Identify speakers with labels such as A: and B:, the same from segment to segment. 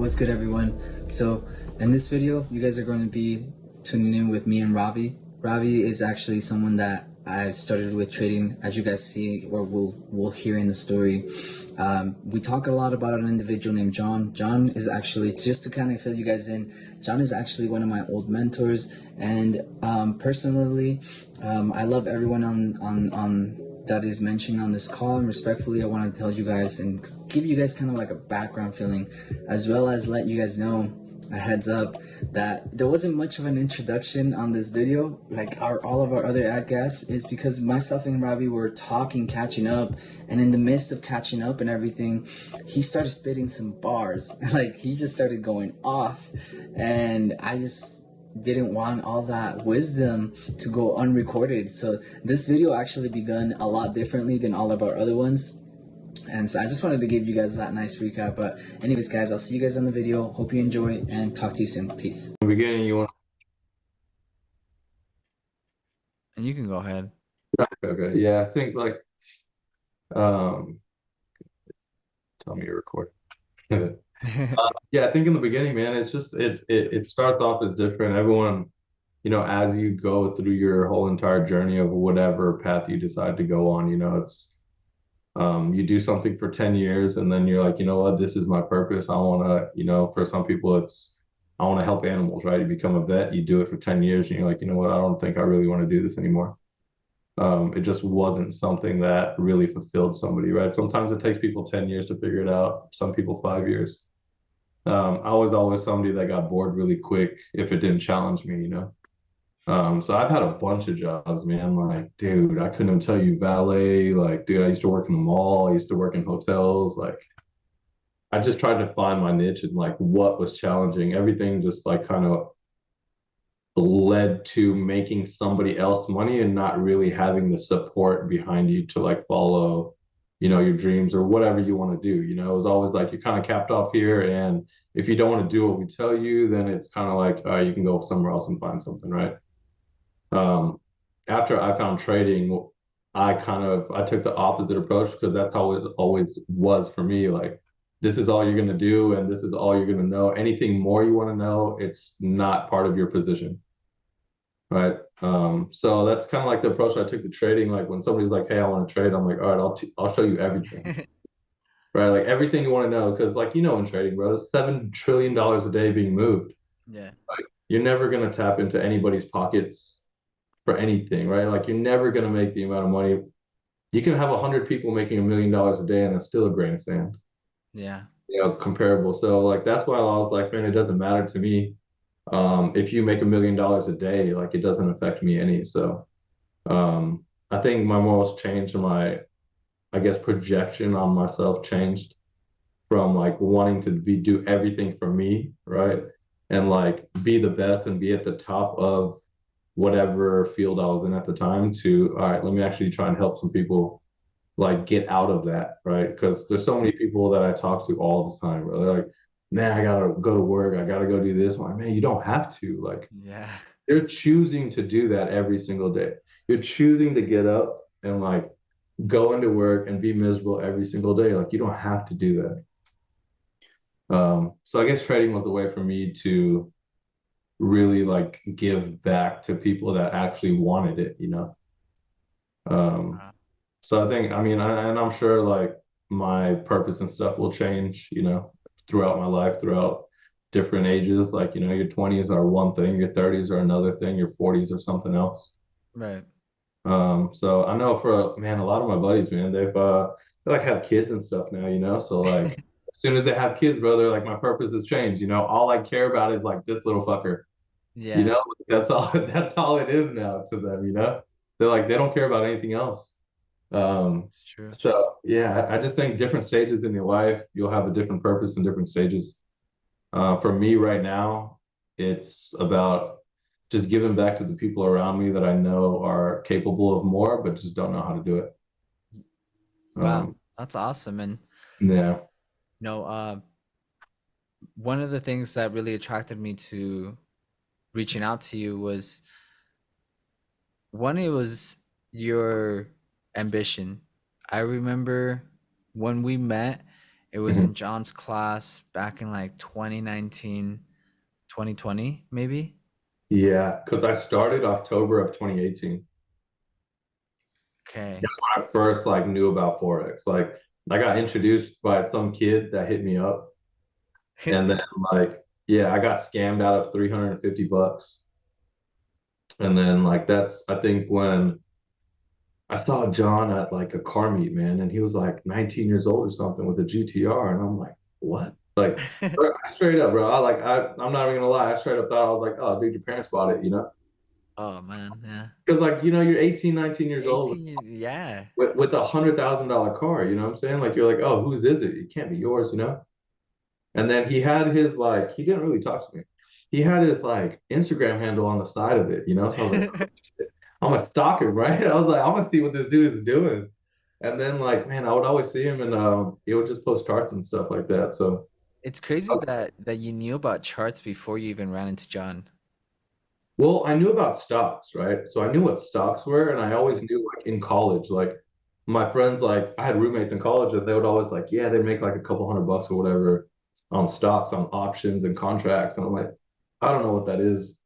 A: What's good, everyone? So in this video, you guys are going to be tuning in with me and Ravi. Ravi is actually someone that I've started with trading, as you guys see, or we'll hear in the story. We talk a lot about an individual named John. John is actually, just to kind of fill you guys in, John is actually one of my old mentors, and personally, I love everyone on that is mentioned on this call, and respectfully I want to tell you guys and give you guys kind of like a background feeling, as well as let you guys know a heads up that there wasn't much of an introduction on this video like all of our other ad guests, is because myself and Ravi were talking, catching up, and in the midst of catching up and everything, he started spitting some bars. Like, he just started going off, and I just didn't want all that wisdom to go unrecorded. So this video actually begun a lot differently than all of our other ones. And so I just wanted to give you guys that nice recap. But anyways, guys, I'll see you guys on the video. Hope you enjoy, and talk to you soon. Peace.
B: In the beginning, you want.
C: And you can go ahead.
B: Okay. Yeah, I think like, tell me you're recording. Yeah, I think in the beginning, man, it's just it starts off as different. Everyone, as you go through your whole entire journey of whatever path you decide to go on, it's you do something for 10 years and then you're like, you know what, this is my purpose. I want to, for some people it's I want to help animals, right? You become a vet, you do it for 10 years and you're like, you know what, I don't think I really want to do this anymore. It just wasn't something that really fulfilled somebody, right? Sometimes it takes people 10 years to figure it out, some people 5 years. I was always somebody that got bored really quick if it didn't challenge me. So I've had a bunch of jobs, man. Like, dude, I couldn't even tell you valet. Like, dude, I used to work in the mall. I used to work in hotels. Like, I just tried to find my niche and like what was challenging. Everything just like kind of led to making somebody else money and not really having the support behind you to like follow, your dreams or whatever you want to do. It was always like you're kind of capped off here, and if you don't want to do what we tell you, then it's kind of like, all right, you can go somewhere else and find something, right? After I found trading, I took the opposite approach because that's how it always was for me. Like, this is all you're gonna do, and this is all you're gonna know. Anything more you want to know, it's not part of your position, right? So that's kind of like the approach I took to trading. Like, when somebody's like, "Hey, I want to trade," I'm like, "All right, I'll show you everything." Right? Like, everything you want to know, because like, in trading, bro, there's $7 trillion a day being moved.
C: Yeah.
B: Like, you're never gonna tap into anybody's pockets for anything, right? Like, you're never going to make the amount of money. You can have 100 people making $1 million a day and it's still a grain of sand,
C: Yeah.
B: comparable. So like, that's why I was like, man, it doesn't matter to me. If you make $1 million a day, like, it doesn't affect me any. So I think my morals changed, and I guess, projection on myself changed from like wanting to do everything for me, right? And like be the best and be at the top of whatever field I was in at the time, to, all right, let me actually try and help some people like get out of that, right? Because there's so many people that I talk to all the time where they're like, man, I gotta go to work, I gotta go do this. I'm like, man, you don't have to. Like,
C: Yeah.
B: you're choosing to do that every single day. You're choosing to get up and like go into work and be miserable every single day. Like, you don't have to do that. So I guess trading was the way for me to really like give back to people that actually wanted it. Um,
C: Wow.
B: so I think, I mean, and I'm sure like my purpose and stuff will change, throughout my life, throughout different ages. Like, your 20s are one thing, your 30s are another thing, your 40s are something else.
C: Right.
B: So I know for, man, a lot of my buddies, man, they like have kids and stuff now. So like, as soon as they have kids, brother, like, my purpose has changed. All I care about is like this little fucker. You
C: Yeah.
B: know, that's all that's all it is now to them. They're like, they don't care about anything else.
C: It's true.
B: So yeah, I just think different stages in your life, you'll have a different purpose in different stages. For me right now, it's about just giving back to the people around me that I know are capable of more, but just don't know how to do it.
C: Wow.
B: Um,
C: That's awesome. And
B: yeah.
C: you know, one of the things that really attracted me to reaching out to you was, one, it was your ambition. I remember when we met, It was in John's class back in like 2019, 2020, maybe.
B: Yeah, because I started October of 2018.
C: Okay.
B: That's when I first like knew about Forex. Like I got introduced by some kid that hit me up, and then like yeah, I got scammed out of 350 bucks. And then like that's I think when I saw John at like a car meet, man, and he was like 19 years old or something with a GTR, and I'm like, what? Like bro, straight up, bro. I'm not even gonna lie, I straight up thought I was like, oh, dude, your parents bought it, you know?
C: Oh man, yeah.
B: Because like you're 18, 19 years old
C: 18, yeah.
B: with $100,000 car, you know what I'm saying? Like you're like, oh, whose is it? It can't be yours, you know? And then he had his like, he didn't really talk to me. He had his like Instagram handle on the side of it, you know? So I was like, oh, shit. I'm gonna stalk him, right? I was like, I'm gonna see what this dude is doing. And then like, man, I would always see him and he would just post charts and stuff like that. So
C: It's crazy that you knew about charts before you even ran into John.
B: well, I knew about stocks, right? So I knew what stocks were, and I always
C: Okay.
B: knew like in college, like my friends, like I had roommates in college and they would always like, yeah, they make like a couple $100 or whatever on stocks, on options and contracts. And I'm like, I don't know what that is.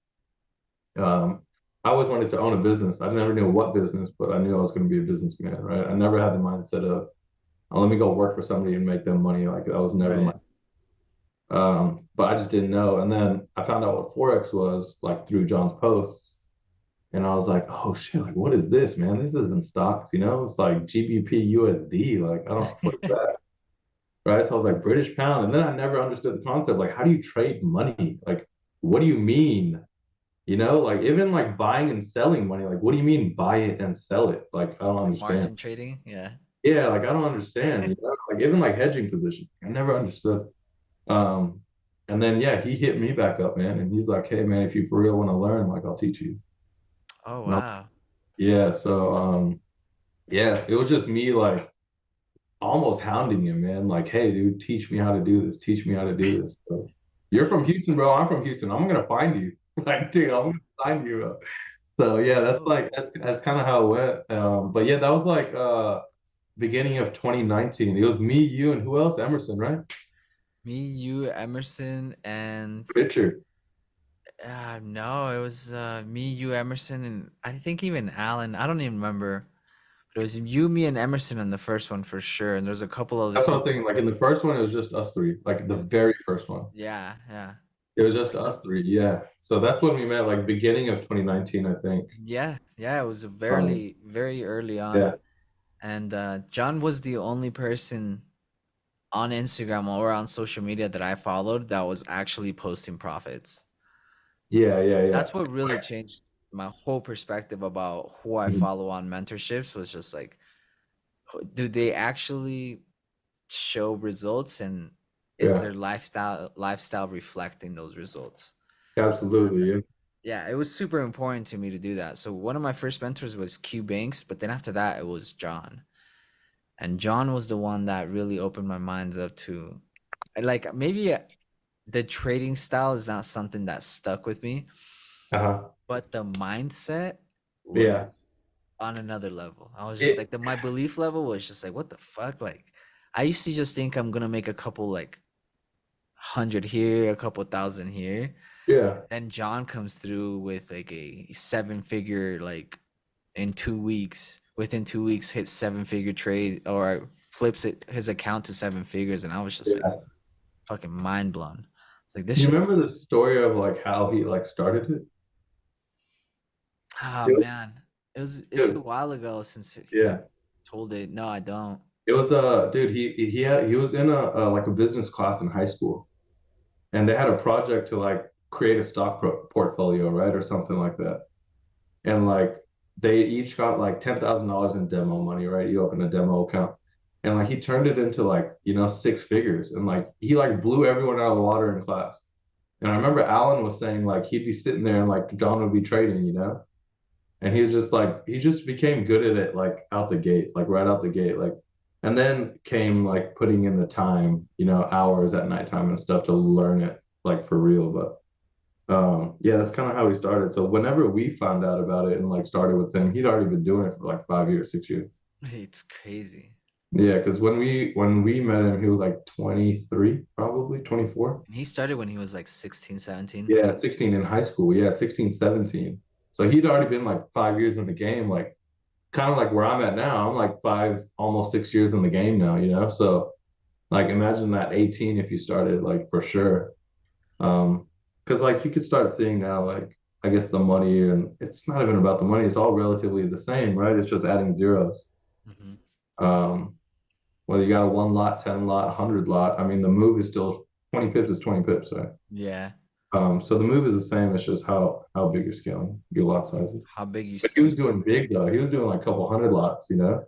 B: Um, I always wanted to own a business. I never knew what business, but I knew I was going to be a businessman, right? I never had the mindset of, oh, let me go work for somebody and make them money. Like that was never my,
C: Right.
B: but I just didn't know. And then I found out what Forex was like through John's posts. And I was like, oh shit, like what is this, man? This isn't stocks, you know? It's like GBP USD. Like, I don't, what is that? Right. So I was like, British pound. And then I never understood the concept. Like, how do you trade money? Like, what do you mean? You know, like even like buying and selling money, like what do you mean buy it and sell it? Like, I don't
C: Like
B: understand.
C: margin trading, yeah.
B: Yeah, like I don't understand, you know, like even like hedging position. I never understood. Um, and then yeah, he hit me back up, man, and he's like, hey man, if you for real want to learn, like I'll teach you.
C: Oh
B: And I'm
C: wow.
B: yeah, so yeah, it was just me like almost hounding him, man. Like, hey, dude, teach me how to do this. Teach me how to do this. So, you're from Houston, bro. I'm from Houston. I'm gonna find you. Like, dude, I'm
C: Oh,
B: gonna find you. Bro. So yeah,
C: that's
B: that's
C: so
B: like that's kind of how it went. But yeah, that was like beginning of 2019. It was me, you, and who else? Emerson, right?
C: me, you, Emerson, and
B: Richard.
C: no, it was me, you, Emerson, and I think even Alan. I don't even remember. But it was you, me, and Emerson in the first one for sure. And there's a couple other
B: That's what I was
C: people.
B: thinking. Like in the first one, it was just us three. Like the very first one,
C: Yeah, yeah.
B: it was just
C: But
B: us three. Yeah. So that's when we met. Like beginning of 2019, I think.
C: yeah, yeah, it was
B: Um,
C: very, very early on.
B: yeah.
C: And John was the only person on Instagram or on social media that I followed that was actually posting profits.
B: Yeah. Yeah. Yeah.
C: That's what really changed my whole perspective about who I
B: Mhm.
C: follow on mentorships was just like, do they actually show results and is
B: Yeah.
C: their lifestyle reflecting those results?
B: Absolutely. Yeah.
C: Yeah, it was super important to me to do that. So one of my first mentors was Q Banks, but then after that it was John. And John was the one that really opened my minds up to like maybe the trading style is not something that stuck with me,
B: Uh-huh.
C: but the mindset
B: Yeah.
C: was on another level. I was just
B: It,
C: like my belief level was just like what the fuck? Like I used to just think I'm gonna make a couple like hundred here, a couple thousand here.
B: yeah.
C: Then John comes through with like a seven figure like in 2 weeks. Within 2 weeks hits seven figure trade or flips it his account to seven figures and I was just like
B: Yeah.
C: fucking mind blown. It's like this
B: You
C: shit's
B: remember the story of like how he like started it?
C: ah
B: It
C: man. It's a
B: dude,
C: while ago since
B: yeah.
C: he's told it. No, I don't.
B: It was dude, he was in a like a business class in high school and they had a project to like create a stock portfolio, right? Or something like that. And like they each got like $10,000 in demo money, right? You open a demo account. And like he turned it into like, six figures and like he like blew everyone out of the water in class. And I remember Alan was saying like he'd be sitting there and like John would be trading, and he was just like he just became good at it like out the gate, like right out the gate, like and then came like putting in the time, hours at nighttime and stuff to learn it like for real. But yeah, that's kind of how we started. So whenever we found out about it and like started with him, he'd already been doing it for like 5 years, 6 years.
C: It's crazy.
B: Yeah, because when we met him, he was like 23, probably 24.
C: And he started when he was like 16, 17.
B: Yeah, 16 in high school. Yeah, 16, 17. So he'd already been like 5 years in the game, like kind of like where I'm at now. I'm like five, almost 6 years in the game now, you know? So like imagine that 18 if you started like for sure. Because like you could start seeing now, like I guess the money, and it's not even about the money, it's all relatively the same, right? It's just adding zeros.
C: Hmm.
B: Um, whether you got a one lot, 10 lot, 100 lot, I mean the move is still 20 pips is 20 pips, right?
C: Yeah.
B: So the move is the same. It's just how big you're scaling your lot sizes.
C: How big you
B: But he
C: start
B: was
C: scaling.
B: doing big though. He was doing like a couple hundred lots, you know.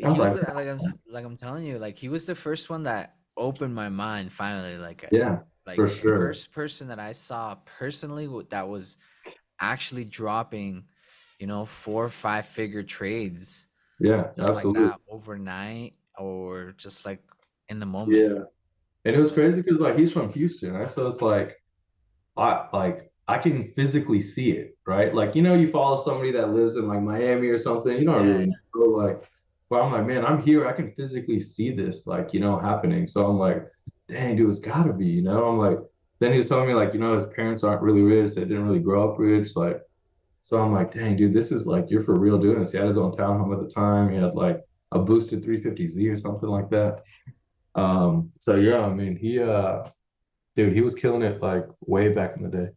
B: I was
C: He was
B: like,
C: the, like I'm telling you, like he was the first one that opened my mind finally.
B: yeah, for
C: Like the
B: sure.
C: first person that I saw personally that was actually dropping, 4 or 5 figure trades
B: Yeah,
C: just like
B: absolutely.
C: that overnight or just like in the moment.
B: Yeah, and it was crazy because like he's from Houston, right? So it's like I can physically see it, right? Like you follow somebody that lives in like Miami or something, you don't
C: Yeah.
B: really know like. But I'm like, man, I'm here. I can physically see this, like happening. So I'm like, dang, dude, it's gotta be, you know. I'm like, then he was telling me like, his parents aren't really rich. They didn't really grow up rich, like. So I'm like, dang, dude, this is like you're for real doing this. He had his own townhome at the time. He had like a boosted 350Z or something like that. So yeah, I mean, dude, he was killing it like way back in the day.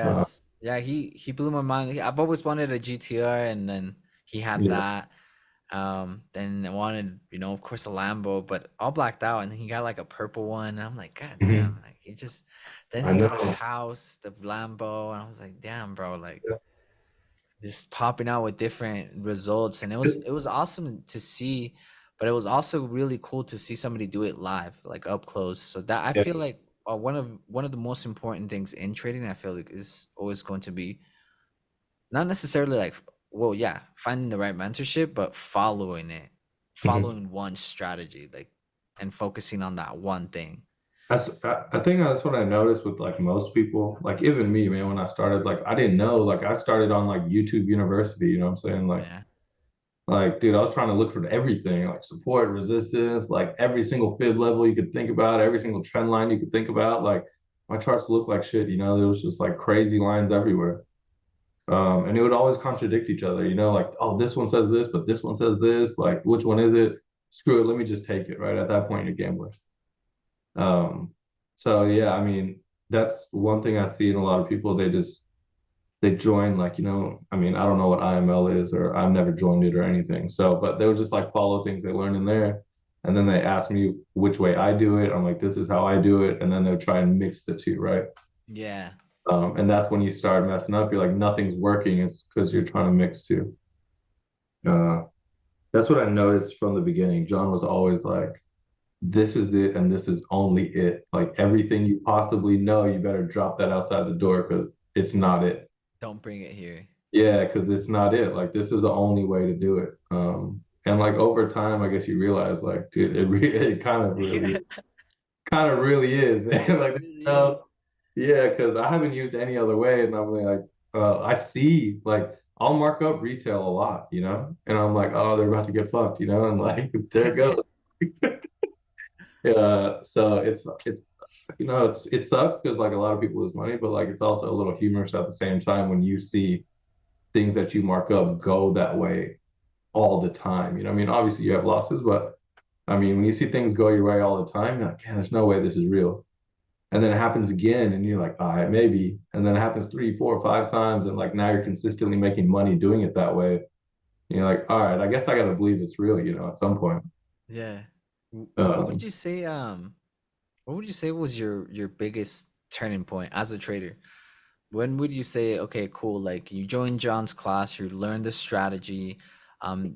B: Uh,
C: Yes. Yeah, he blew my mind. I've always wanted a GTR, and then he had
B: yeah.
C: that. Then I wanted, of course, a Lambo, but all blacked out, and he got like a purple one. And I'm like, God damn!
B: Mhm.
C: Like he just, then
B: I
C: he got a
B: know.
C: house, the Lambo, and I was like, damn, bro, like
B: Yeah.
C: just popping out with different results, and it was awesome to see, but it was also really cool to see somebody do it live, like up close. So that I
B: Yeah.
C: feel like one of the most important things in trading, I feel like, is always going to be not necessarily like, well, yeah, finding the right mentorship, but following it,
B: Mhm.
C: following one strategy, like, and focusing on that one thing.
B: I think that's what I noticed with like most people, like even me, man, when I started, like I didn't know, like I started on like YouTube University, you know what I'm saying?
C: Yeah.
B: Like, dude, I was trying to look for everything, like support, resistance, like every single fib level you could think about, every single trend line you could think about. Like my charts looked like shit, there was just like crazy lines everywhere. And it would always contradict each other, like, oh, this one says this, but this one says this. Like, which one is it? Screw it, let me just take it, right? At that point, you're gambling. Um, so yeah, I mean, that's one thing I see in a lot of people. They join like, I mean, I don't know what IML is, or I've never joined it or anything. So, but they would just like follow things they learn in there. And then they ask me which way I do it. I'm like, this is how I do it. And then they'll try and mix the two, right?
C: Yeah.
B: And that's when you start messing up. You're like, nothing's working. It's because you're trying to mix two. Uh, that's what I noticed from the beginning. John was always like, this is it and this is only it. Like everything you possibly know, you better drop that outside the door because it's not it.
C: Don't bring it here.
B: Yeah, because it's not it. Like this is the only way to do it. And like over time, I guess you realize like, dude, it kind of really is, man.
C: It
B: Like,
C: really is.
B: no, yeah, because I haven't used any other way, and I'm like, I see like I'll mark up retail a lot, and I'm like, oh, they're about to get fucked, and like there it goes. So it sucks because like a lot of people lose money, but like it's also a little humorous at the same time when you see things that you mark up go that way all the time. I mean, obviously you have losses, but I mean, when you see things go your way all the time, you're like, man, there's no way this is real. And then it happens again, and you're like, all right, maybe. And then it happens 3, 4, 5 times, and like now you're consistently making money doing it that way. And you're like, all right, I guess I gotta believe it's real, at some point.
C: Yeah. What would
B: Um,
C: you say? What would you say was your biggest turning point as a trader? When would you say, okay, cool, like you joined John's class, you learned the strategy,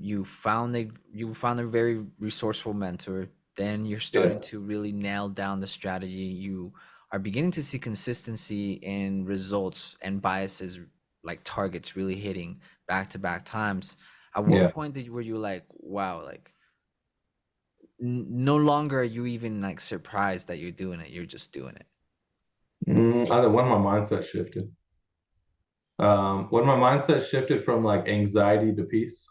C: you found a very resourceful mentor, then you're
B: yeah,
C: starting to really nail down the strategy. You are beginning to see consistency in results and biases, like targets really hitting back to back times. At what
B: yeah.
C: point were you like, wow, like no longer are you even like surprised that you're doing it, you're just doing it.
B: Either when my mindset shifted. When my mindset shifted from like anxiety to peace.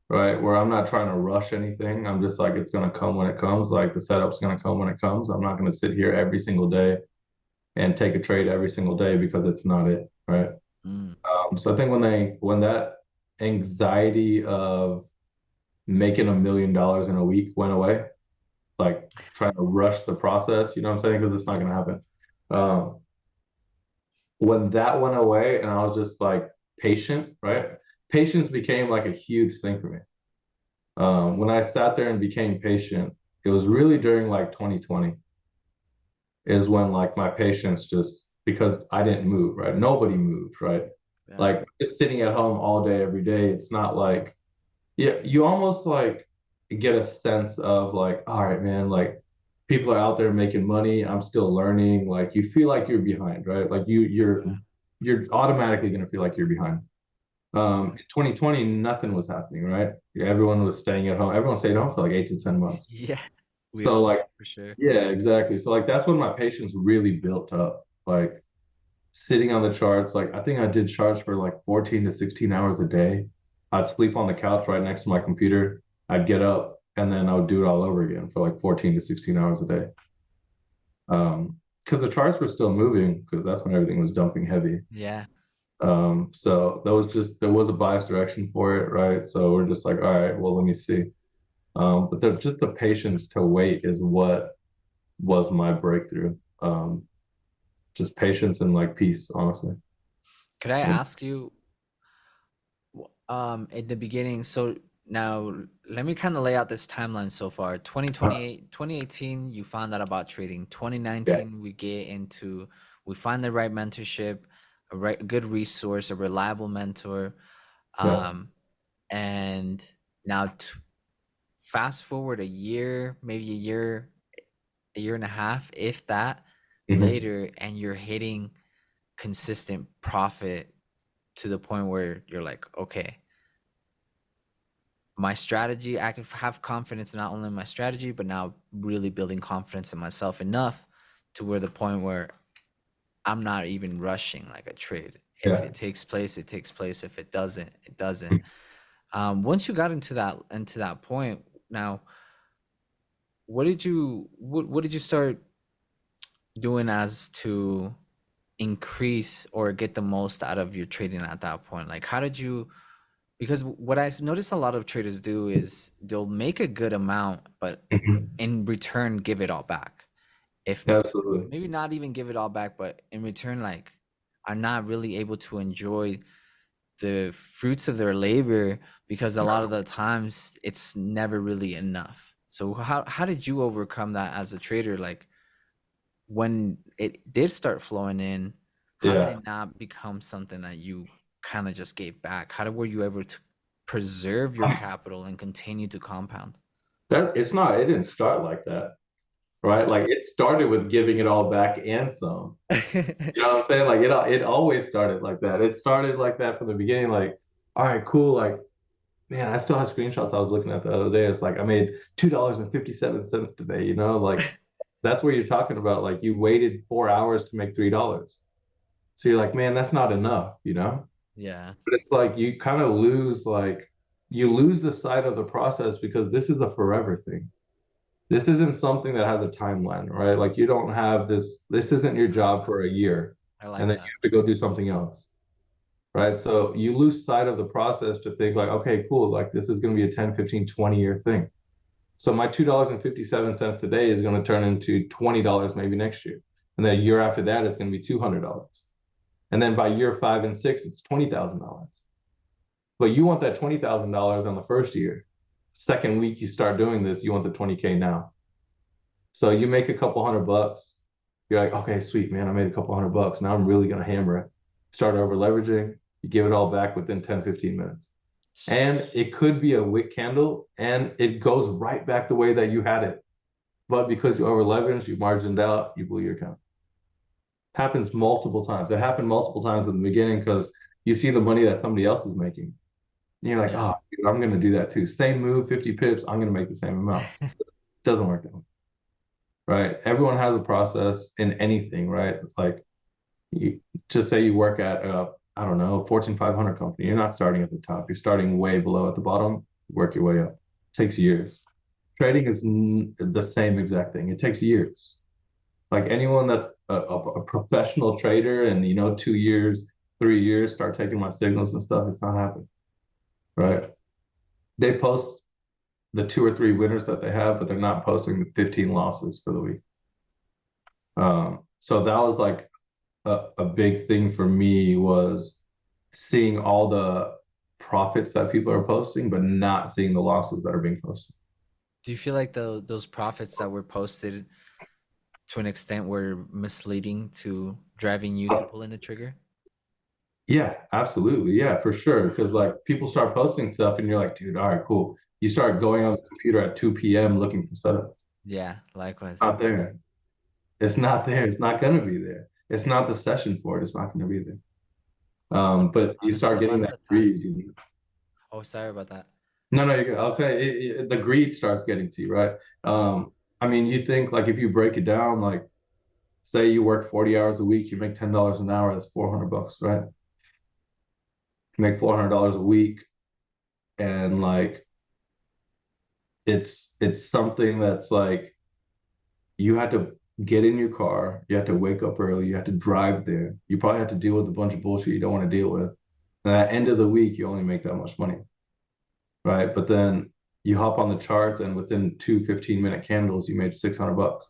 B: right? Where I'm not trying to rush anything. I'm just like, it's going to come when it comes. Like the setup's going to come when it comes. I'm not going to sit here every single day and take a trade every single day because it's not it, right?
C: Mm.
B: So I think when that anxiety of making $1 million in a week went away, like trying to rush the process, you know what I'm saying? Because it's not going to happen. Um, when that went away and I was just like patient, right? Patience became like a huge thing for me. When I sat there and became patient, it was really during like 2020 is when like my patience just because I didn't move, right? Nobody moved, right?
C: Yeah.
B: Like just sitting at home all day, every day, it's not like, yeah, you almost like get a sense of like, all right, man, like people are out there making money. I'm still learning. Like you feel like you're behind, right? Like you're automatically gonna feel like you're behind. In 2020, nothing was happening, right? Everyone was staying at home. Everyone stayed home for like 8 to 10 months.
C: Yeah, we
B: So
C: all did,
B: like,
C: for sure.
B: yeah, exactly. So like that's when my patience really built up. Like sitting on the charts, like I think I did charts for like 14 to 16 hours a day. I'd sleep on the couch right next to my computer. I'd get up and then I would do it all over again for like 14 to 16 hours a day. Because the charts were still moving because that's when everything was dumping heavy.
C: Yeah.
B: So there was a bias direction for it, right? So we're just like, all right, well, let me see. But just the patience to wait is what was my breakthrough. Just patience and like peace, honestly.
C: Could I
B: Yeah.
C: ask you, at the beginning, so now let me kind of lay out this timeline so far. 2028, 2018, you found out about trading.
B: Yeah.
C: 2019, we find the right mentorship, a good resource, a reliable mentor.
B: Yeah.
C: Um, and now fast forward a year, maybe a year and a half, if that,
B: Mhm.
C: later, and you're hitting consistent profit to the point where you're like, okay, my strategy, I can have confidence not only in my strategy, but now really building confidence in myself enough to where the point where I'm not even rushing like a trade. If
B: Yeah.
C: it takes place, it takes place. If it doesn't, it doesn't. Once you got into that point, now what did you start doing as to increase or get the most out of your trading at that point? Like how did you, because what I notice a lot of traders do is they'll make a good amount, but
B: Mhm.
C: in return give it all back. If
B: Absolutely.
C: maybe not even give it all back, but in return like are not really able to enjoy the fruits of their labor because a lot of the times it's never really enough. So how did you overcome that as a trader? Like when it did start flowing in, how did
B: Yeah.
C: it not become something that you kind of just gave back? Were you able to preserve your capital and continue to compound?
B: It didn't start like that, right?
C: Yeah.
B: Like it started with giving it all back and some. You know what I'm saying? Like it always started like that. It started like that from the beginning. Like, all right, cool. Like, man, I still have screenshots I was looking at the other day. It's like I made $2.57 today, you know, like that's where you're talking about. Like you waited 4 hours to make $3. So you're like, man, that's not enough, you know?
C: Yeah.
B: But it's like you kind of you lose the sight of the process because this is a forever thing. This isn't something that has a timeline, right? Like you don't have this isn't your job for a year
C: I
B: and
C: like
B: then you
C: that.
B: have to go do something else, right? So you lose sight of the process to think like, okay, cool, like this is going to be a 10, 15, 20-year thing. So my $2.57 today is going to turn into $20 maybe next year. And then a year after that, it's going to be $200. And then by year 5 and 6, it's $20,000. But you want that $20,000 on the first year. Second week you start doing this, you want the 20K now. So you make a couple $100. You're like, okay, sweet, man, I made a couple $100. Now I'm really gonna hammer it. Start over leveraging, you give it all back within 10, 15 minutes. And it could be a wick candle and it goes right back the way that you had it. But because you over leveraged, you margined out, you blew your account. Happens multiple times. It happened multiple times in the beginning because you see the money that somebody else is making. And you're like,
C: Yeah.
B: oh, dude, I'm going to do that too. Same move, 50 pips, I'm going to make the same amount. It doesn't work that way, right? Everyone has a process in anything, right? Like, you just say you work at, I don't know, Fortune 500 company. You're not starting at the top. You're starting way below at the bottom. work your way up. It takes years. Trading is the same exact thing. It takes years. Like anyone that's a professional trader and 2 years, 3 years start taking my signals and stuff, it's not happening, right? They post the 2 or 3 winners that they have, but they're not posting the 15 losses for the week. So that was like a big thing for me, was seeing all the profits that people are posting, but not seeing the losses that are being posted.
C: Do you feel like those profits that were posted to an extent were misleading to driving you to pull in the trigger?
B: Yeah, absolutely. Yeah, for sure. Because like people start posting stuff and you're like, dude, all right, cool. You start going on the computer at 2 p.m. looking for setup.
C: Yeah, likewise.
B: Not there. It's not there. It's not gonna be there. It's not the session for it. It's not gonna be there. But you
C: Honestly,
B: start
C: a lot
B: getting
C: of
B: that
C: the
B: greed.
C: times. Oh, sorry about that.
B: No, no, you're good. I'll say the greed starts getting to you, right? I mean, you think like if you break it down, like say you work 40 hours a week, you make $10 an hour, that's $400, right? You make $400 a week, and like it's something that's like you had to get in your car, you had to wake up early, you had to drive there. You probably had to deal with a bunch of bullshit you don't want to deal with. And at the end of the week, you only make that much money, right? But then you hop on the charts, and within two 15-minute candles, you made $600.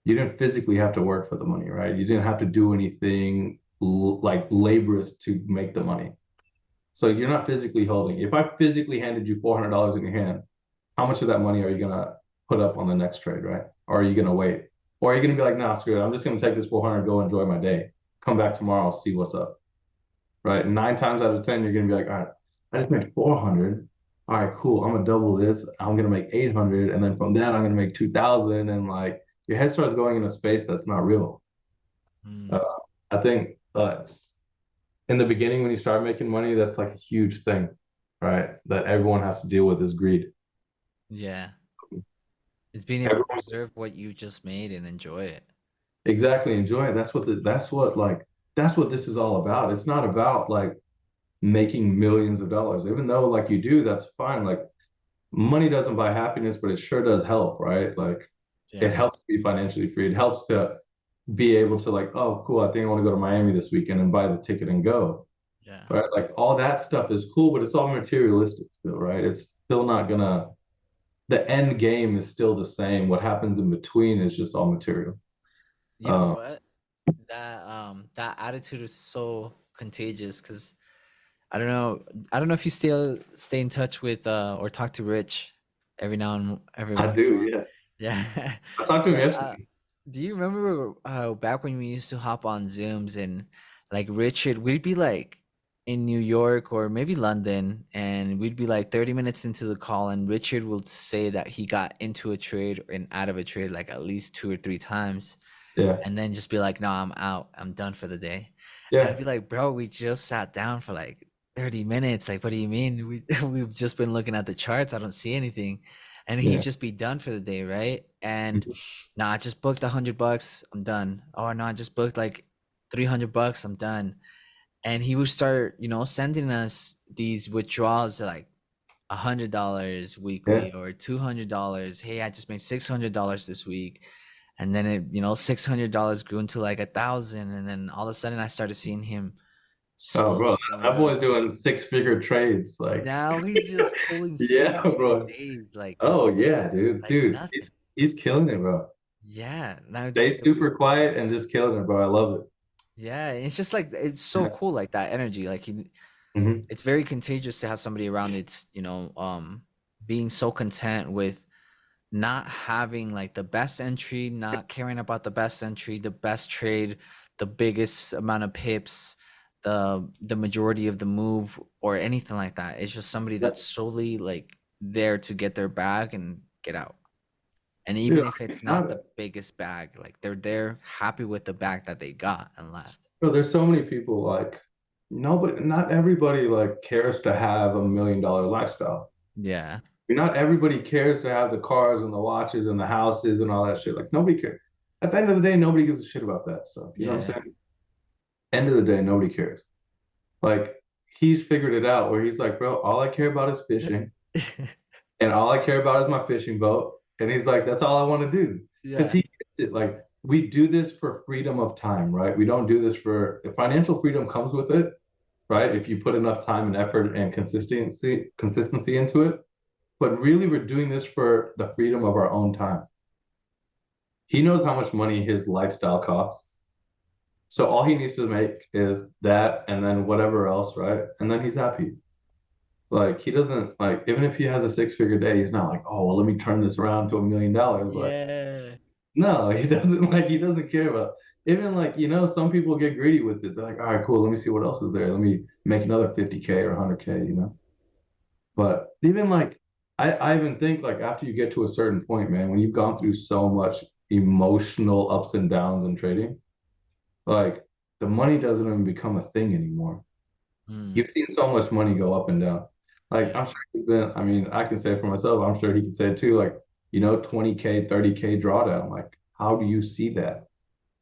B: You didn't physically have to work for the money, right? You didn't have to do anything like laborious to make the money. So you're not physically holding. If I physically handed you $400 in your hand, how much of that money are you gonna put up on the next trade, right? Or are you gonna wait? Or are you gonna be like, nah, screw it, I'm just gonna take this 400, go enjoy my day, come back tomorrow, see what's up, right? 9 times out of 10, you're gonna be like, all right, I just made 400. All right, cool. I'm gonna double this. I'm gonna make 800, and then from that, I'm gonna make 2,000, and like your head starts going in a space that's not real.
C: Mm,
B: Uh, I think in the beginning when you start making money, that's like a huge thing, right? That everyone has to deal with is greed.
C: yeah. It's being able to
B: Everyone
C: preserve what you just made and enjoy it.
B: exactly enjoy it. That's what this is all about. It's not about like making millions of dollars, even though like you do, that's fine. Like money doesn't buy happiness, but it sure does help, right? Like it
C: Yeah.
B: helps to be financially free. It helps to be able to like, oh, cool, I think I want to go to Miami this weekend and buy the ticket and go.
C: Yeah.
B: Right? Like all that stuff is cool, but it's all materialistic still, right? It's still not gonna, the end game is still the same. What happens in between is just all material.
C: You know
B: Um,
C: what? That attitude is so contagious because I don't know if you still stay in touch with or talk to Rich every
B: I
C: once in a
B: do,
C: while.
B: yeah.
C: Yeah.
B: I talked to him
C: So
B: yesterday.
C: do you remember back when we used to hop on Zooms and like Richard, we'd be like in New York or maybe London, and we'd be like 30 minutes into the call, and Richard will say that he got into a trade and out of a trade like at least 2 or 3 times,
B: Yeah,
C: and then just be like, no, I'm out. I'm done for the day. And I'd
B: yeah,
C: be like, bro, we just sat down for like 30 minutes. Like, what do you mean? We've just been looking at the charts. I don't see anything. And he'd
B: yeah.
C: just be done for the day, right? And no, I just booked $100. I'm done. Oh no, I just booked like $300. I'm done. And he would start, sending us these withdrawals like $100
B: Yeah.
C: weekly or $200. Hey, I just made $600 this week. And then $600 grew into like 1,000. And then all of a sudden I started seeing him
B: Oh,
C: slowly
B: bro,
C: scaling
B: that
C: up.
B: boy's doing six-figure trades. Like,
C: Now he's just pulling
B: yeah,
C: 6 figure
B: bro.
C: days
B: Oh, yeah, dude.
C: like
B: Dude,
C: nothing.
B: he's killing it, bro.
C: Yeah. Now
B: Stay super quiet and just killing it, bro. I love it.
C: yeah, it's just like it's so cool, like that energy. Like
B: Hmm.
C: it's very contagious to have somebody around it, being so content with not having like the best entry, not caring about the best entry, the best trade, the biggest amount of pips, the majority of the move or anything like that. It's just somebody that's solely like there to get their bag and get out. And
B: Dude,
C: even if it's not the biggest bag, like they're there happy with the bag that they got and left.
B: bro, there's so many people like nobody, not everybody like cares to have $1 million lifestyle.
C: Yeah.
B: Not everybody cares to have the cars and the watches and the houses and all that shit. Like nobody cares. At the end of the day, nobody gives a shit about that stuff. You know what I'm
C: Yeah.
B: saying? End of the day, nobody cares. Like he's figured it out where he's like, bro, all I care about is fishing. and all I care about is my fishing boat. And he's like, that's all I want to do. Because
C: Yeah.
B: he gets it. Like, we do this for freedom of time, right? We don't do this for financial freedom comes with it, right? If you put enough time and effort and consistency into it. But really, we're doing this for the freedom of our own time. He knows how much money his lifestyle costs. So all he needs to make is that and then whatever else, right? And then he's happy. Like he doesn't like even if he has a six-figure day, he's not like, oh well, let me turn this around to $1 million. Like,
C: Yeah.
B: no, he doesn't care about even like, some people get greedy with it. They're like, all right, cool, let me see what else is there. Let me make another 50K or 100K. But even like I even think like after you get to a certain point, man, when you've gone through so much emotional ups and downs in trading, like the money doesn't even become a thing anymore.
C: Mm,
B: You've seen so much money go up and down. Like
C: yeah.
B: I'm sure he's been, I mean, I can say it for myself, I'm sure he can say it too, like, 20K, 30K drawdown. Like, how do you see that?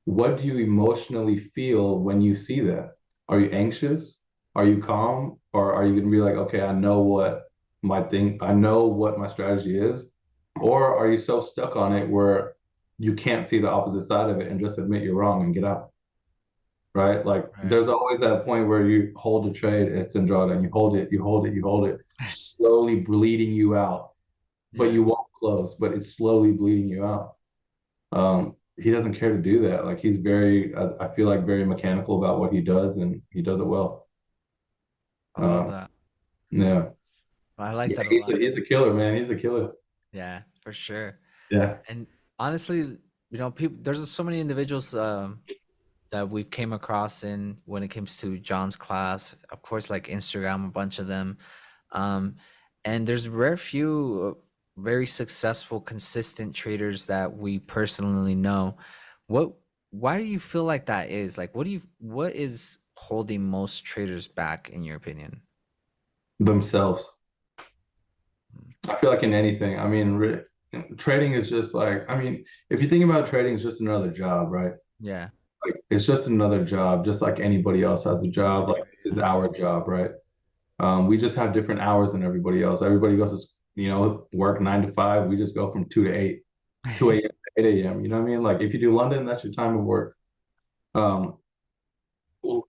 B: What do you emotionally feel when you see that? Are you anxious? Are you calm? Or are you gonna be like, okay, I know what my strategy is? Or are you so stuck on it where you can't see the opposite side of it and just admit you're wrong and get out? Right? Like
C: Right.
B: there's always that point where you hold a trade, it's in drawdown, you hold it, you hold it, you hold it, slowly bleeding you out, but
C: Yeah.
B: you won't close, but it's slowly bleeding you out. He doesn't care to do that. Like he's I feel like very mechanical about what he does, and he does it well.
C: I love
B: Um,
C: that.
B: yeah,
C: I like
B: yeah,
C: that a
B: he's
C: lot.
B: a killer, man. He's a killer.
C: Yeah, for sure.
B: Yeah,
C: And honestly, people, there's so many individuals that we've came across in when it comes to John's class. Of course, like Instagram, a bunch of them. Um, and there's rare few very successful, consistent traders that we personally know. What, why do you feel like that is? Like, what is holding most traders back, in your opinion?
B: themselves. I feel like in anything. I mean, trading is just like, I mean, if you think about it, trading is just another job, right?
C: Yeah.
B: Like it's just another job, just like anybody else has a job. Like this is our job, right? We just have different hours than everybody else. Everybody goes to, work 9 to 5. We just go from 2 to 8, 2 a.m. to 8 a.m. You know what I mean? Like if you do London, that's your time of work. Um,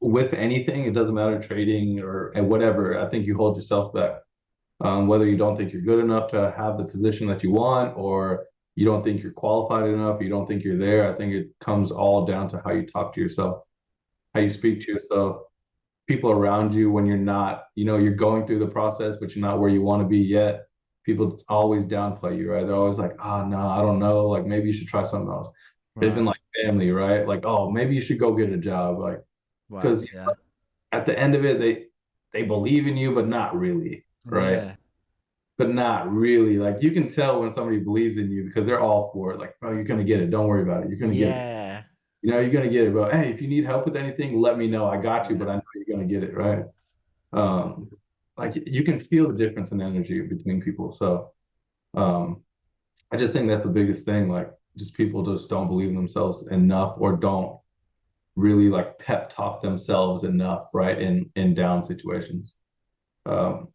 B: with anything, it doesn't matter trading or and whatever. I think you hold yourself back. Whether you don't think you're good enough to have the position that you want, or you don't think you're qualified enough, you don't think you're there. I think it comes all down to how you talk to yourself, how you speak to yourself, people around you when you're not, you're going through the process, but you're not where you want to be yet. People always downplay you, right? They're always like, oh, no, I don't know. Like, maybe you should try something else. Even
C: Right.
B: like family, right? Like, oh, maybe you should go get a job. Like,
C: Wow.
B: because
C: Yeah.
B: at the end of it, they believe in you, but not really, right?
C: Yeah.
B: But not really. Like, you can tell when somebody believes in you because they're all for it. Like, bro, you're going to get it. Don't worry about it. You're going to get it.
C: Yeah.
B: You're going to get it. But hey, if you need help with anything, let me know. I got you,
C: Yeah.
B: but I know you're going to get it, right? um like you can feel the difference in energy between people. So um I just think that's the biggest thing. Like just people just don't believe in themselves enough, or don't really like pep talk themselves enough, right, in down situations.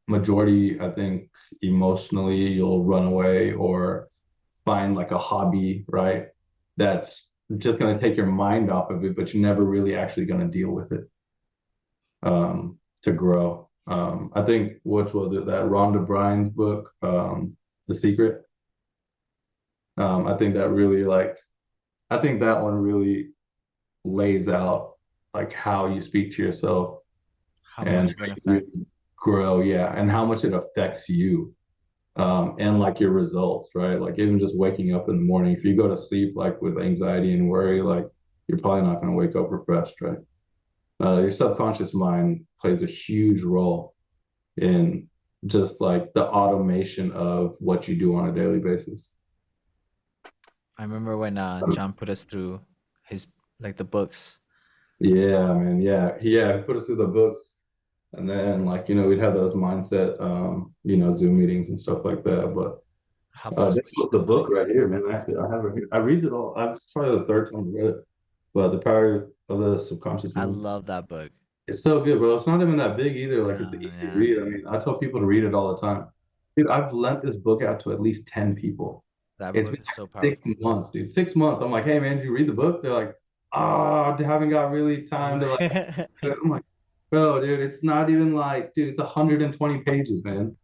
B: Majority, I think, emotionally you'll run away or find like a hobby, right, that's just going to take your mind off of it, but you're never really actually going to deal with it to grow. I think, which was it, that Rhonda Bryan's book, The Secret. I think that really I think that one really lays out like how you speak to yourself
C: How
B: and
C: much of
B: how
C: an
B: you
C: effect?
B: really grow, yeah, and how much it affects you, and like your results, right? Like even just waking up in the morning, if you go to sleep like with anxiety and worry, like you're probably not going to wake up refreshed, right? Your subconscious mind plays a huge role in just like the automation of what you do on a daily basis.
C: I remember when John put us through his like the books.
B: Yeah, man. Yeah. He put us through the books, and then like, we'd have those mindset, Zoom meetings and stuff like that. But
C: Help us
B: this
C: switch
B: was
C: the
B: the book
C: mindset.
B: right here, man. Actually, I have it here. I read it all. It's probably the third time I read it. But The Power of the Subconscious
C: I
B: Mind.
C: love that book.
B: It's so good, bro. It's not even that big either. Like it's an easy
C: Yeah.
B: read. I mean, I tell people to read it all the time. dude, I've lent this book out to at least 10 people.
C: That
B: It's
C: book
B: been
C: is so
B: like
C: powerful.
B: 6 months, dude. 6 months. I'm like, hey man, did you read the book? They're like, oh, I haven't got really time to like. I'm like, bro, dude, it's not even like, dude, it's 120 pages, man.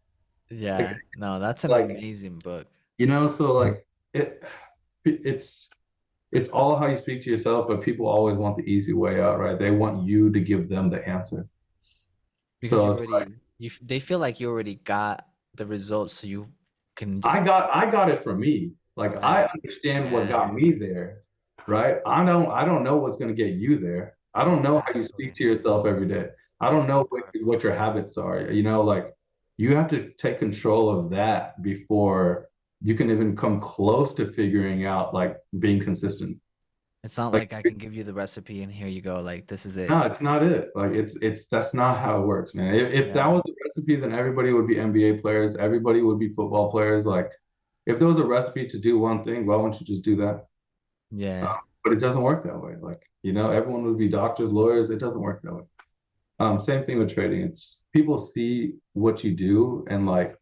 B: Like,
C: Yeah, no, that's an
B: like,
C: amazing book.
B: so like it's it's all how you speak to yourself, but people always want the easy way out, right? They want you to give them the answer.
C: Because
B: So
C: you
B: it's like,
C: already they feel like you already got the results, so you can just
B: I got it from me. Like I
C: right.
B: understand what
C: Yeah,
B: got me there, right? I don't know what's gonna get you there. I don't know how you speak
C: exactly.
B: to yourself every day. I
C: That's
B: don't
C: so
B: know
C: powerful.
B: what your habits are. Like you have to take control of that before you can even come close to figuring out like being consistent.
C: It's not
B: Like
C: like I can give you the recipe and here you go, like this is it.
B: no, it's not it. Like it's that's not how it works, man. If that
C: Yeah,
B: was the recipe, then everybody would be NBA players, everybody would be football players. Like if there was a recipe to do one thing, why wouldn't you just do that?
C: yeah.
B: But it doesn't work that way. Like, everyone would be doctors, lawyers. It doesn't work that way. Same thing with trading. It's people see what you do and like,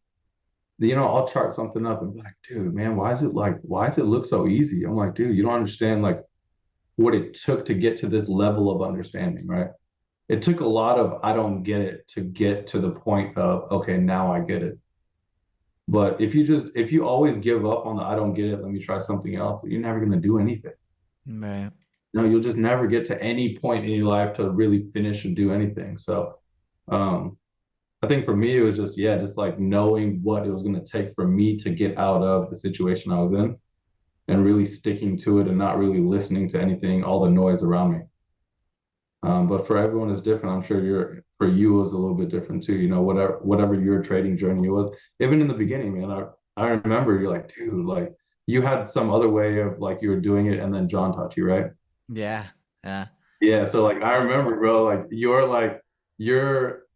B: I'll chart something up and be like, dude, man, why does it look so easy? I'm like, dude, you don't understand like what it took to get to this level of understanding, right? It took a lot of I don't get it to get to the point of okay, now I get it. But if you always give up on the I don't get it, let me try something else, you're never gonna do anything.
C: Right.
B: No, you'll just never get to any point in your life to really finish and do anything. So, um, I think for me, it was just, yeah, just like knowing what it was going to take for me to get out of the situation I was in and really sticking to it and not really listening to anything, all the noise around me. But for everyone is different. I'm sure for you was a little bit different too. Whatever your trading journey was, even in the beginning, man, I remember you're like, dude, like you had some other way of like you were doing it and then John taught you, right?
C: Yeah, yeah.
B: Yeah,
C: It's
B: so like I
C: definitely
B: remember, bro, like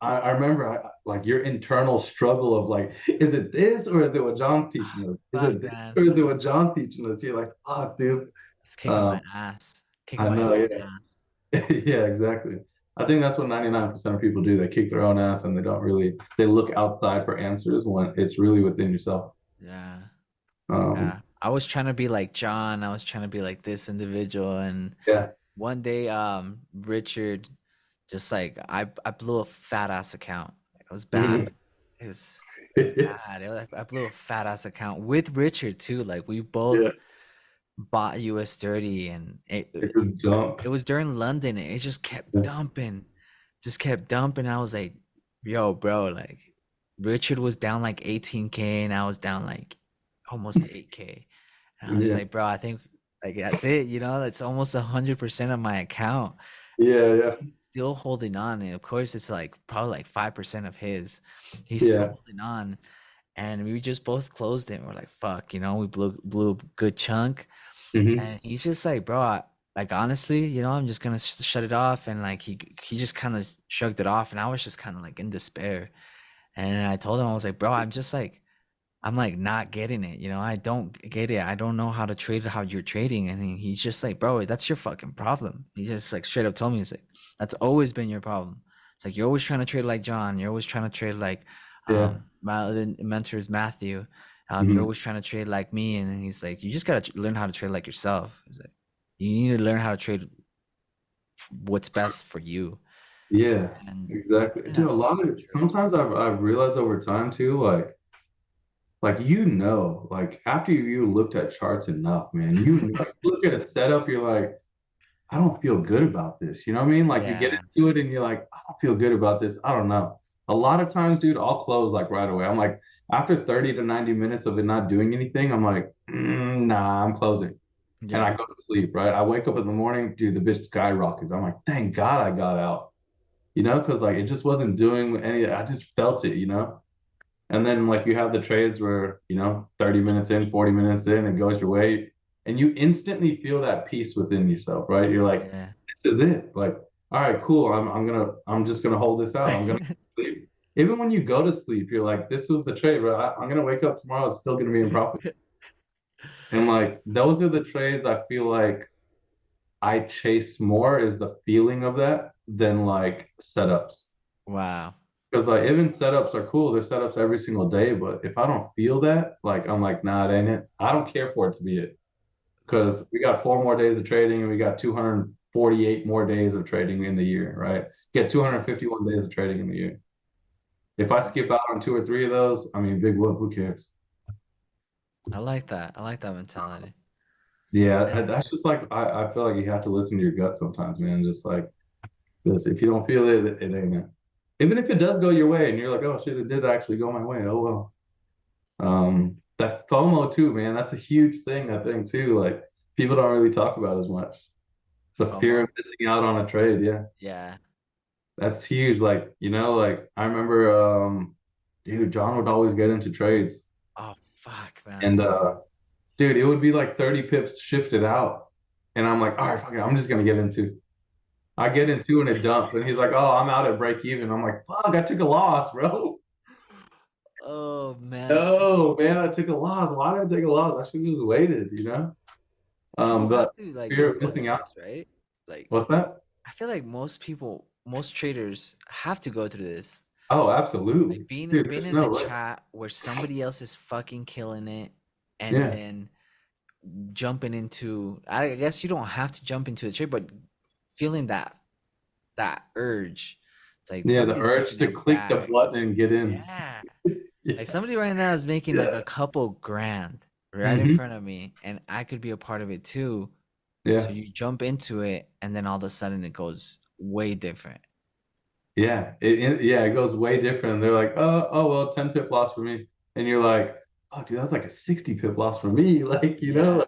B: I remember like your internal struggle of like, is it this or is it what John teaching us? Is
C: fuck,
B: it this
C: man.
B: or is it what John teaching us? You're like, oh, dude.
C: It's kicking
B: Um,
C: my ass. Kicking
B: I
C: my
B: know,
C: own
B: yeah.
C: ass.
B: Yeah, exactly. I think that's what 99% of people do. They kick their own ass and they look outside for answers when it's really within yourself.
C: Yeah.
B: Um,
C: Yeah. I was trying to be like John. I was trying to be like this individual. And
B: yeah.
C: one day, Richard just like I blew a fat ass account. It was bad.
B: Mhm.
C: It was bad. I blew a fat ass account with Richard too. Like we
B: Yeah,
C: both bought US 30 and
B: it just
C: it
B: jumped.
C: was during London. It just kept
B: Yeah.
C: dumping. Just kept dumping. I was like, yo, bro, like Richard was down like 18K and I was down like almost 8K. And I was
B: Yeah,
C: like, bro, I think like that's it, it's almost 100% of my account.
B: yeah, yeah,
C: He's still holding on. And of course it's like probably like 5% of his. He's still
B: yeah.
C: holding on. And we just both closed it. We're like, fuck, we blew a good chunk.
B: Hmm.
C: And he's just like, bro, like honestly, I'm just gonna shut it off. And like he just kind of shrugged it off, and I was just kind of like in despair. And I told him, I was like, bro, I'm like not getting it. I don't get it. I don't know how to trade how you're trading. And he's just like, bro, that's your fucking problem. He just like straight up told me, he's like, that's always been your problem. It's like you're always trying to trade like John. You're always trying to trade like
B: Yeah.
C: my other mentor is Matthew. You're
B: Hmm.
C: always trying to trade like me. And then he's like, you just gotta learn how to trade like yourself. He's like, you need to learn how to trade what's best for you.
B: Yeah,
C: And
B: exactly.
C: I think
B: Dude, a
C: that's
B: lot
C: so
B: of it,
C: true.
B: sometimes I've realized over time too, like like after you looked at charts enough, man, like, look at a setup, you're like, I don't feel good about this. You know what I mean? Like you get
C: Yeah.
B: into it and you're like, I don't feel good about this. I don't know. A lot of times, dude, I'll close like right away. I'm like, after 30 to 90 minutes of it not doing anything, I'm like, nah, I'm closing. And I
C: Yeah.
B: go to sleep, right? I wake up in the morning, dude, the bitch skyrockets. I'm like, thank God I got out, because like it just wasn't doing any, I just felt it. And then like you have the trades where, 30 minutes in, 40 minutes in, it goes your way. And you instantly feel that peace within yourself, right? You're like,
C: Yeah.
B: this is it. Like, all right, cool. I'm just gonna hold this out. I'm gonna sleep. Even when you go to sleep, you're like, this was the trade, bro. I'm gonna wake up tomorrow, it's still gonna be in profit. And like those are the trades I feel like I chase more is the feeling of that than like setups.
C: Wow.
B: Because like even setups are cool. There's setups every single day, but if I don't feel that, like I'm like, nah, it ain't it. I don't care for it to be it. Because we got 4 more days of trading and we got 248 more days of trading in the year, right? Get 251 days of trading in the year. If I skip out on 2 or 3 of those, I mean, big whoop, who cares?
C: I like that. I like that mentality.
B: Yeah,
C: And
B: that's just like I feel like you have to listen to your gut sometimes, man. Just like this, if you don't feel it, it ain't it. Even if it does go your way and you're like, oh shit, it did actually go my way. Oh well. That FOMO too, man. That's a huge thing, I think too. Like people don't really talk about as much. It's the fear
C: FOMO.
B: of missing out on a trade. Yeah,
C: Yeah.
B: that's huge. Like like I remember, dude, John would always get into trades,
C: Oh fuck,
B: and
C: man.
B: dude, it would be like 30 pips shifted out, and I'm like, all right, fuck it, I'm just gonna get into. I get into and it dumps, and he's like, oh, I'm out at break even. I'm like, fuck, I took a loss, bro.
C: Oh man.
B: No, man, I took a loss. Why did I take a loss? I should have just waited.
C: People
B: But
C: have to like
B: fear of
C: go through
B: missing out.
C: this, right? Like
B: What's that?
C: I feel like most people, most traders have to go through this.
B: Oh,
C: Like
B: absolutely. Dude,
C: being
B: there's
C: in
B: no
C: a
B: way.
C: chat where somebody else is fucking killing it and
B: Yeah.
C: then jumping into, I guess you don't have to jump into a trade, but feeling that urge. It's like
B: Yeah, the
C: somebody's
B: urge
C: making
B: to
C: a
B: click the
C: bag.
B: button and get in.
C: Yeah.
B: Yeah.
C: Like somebody right now is making like
B: Yeah.
C: a couple grand right in
B: Hmm.
C: front of me, and I could be a part of it too. So
B: Yeah.
C: you jump into it, and then all of a sudden it goes way different.
B: Yeah. It goes way different. They're like, oh well, 10 pip loss for me. And you're like, oh dude, that's like a 60 pip loss for me.
C: Yeah.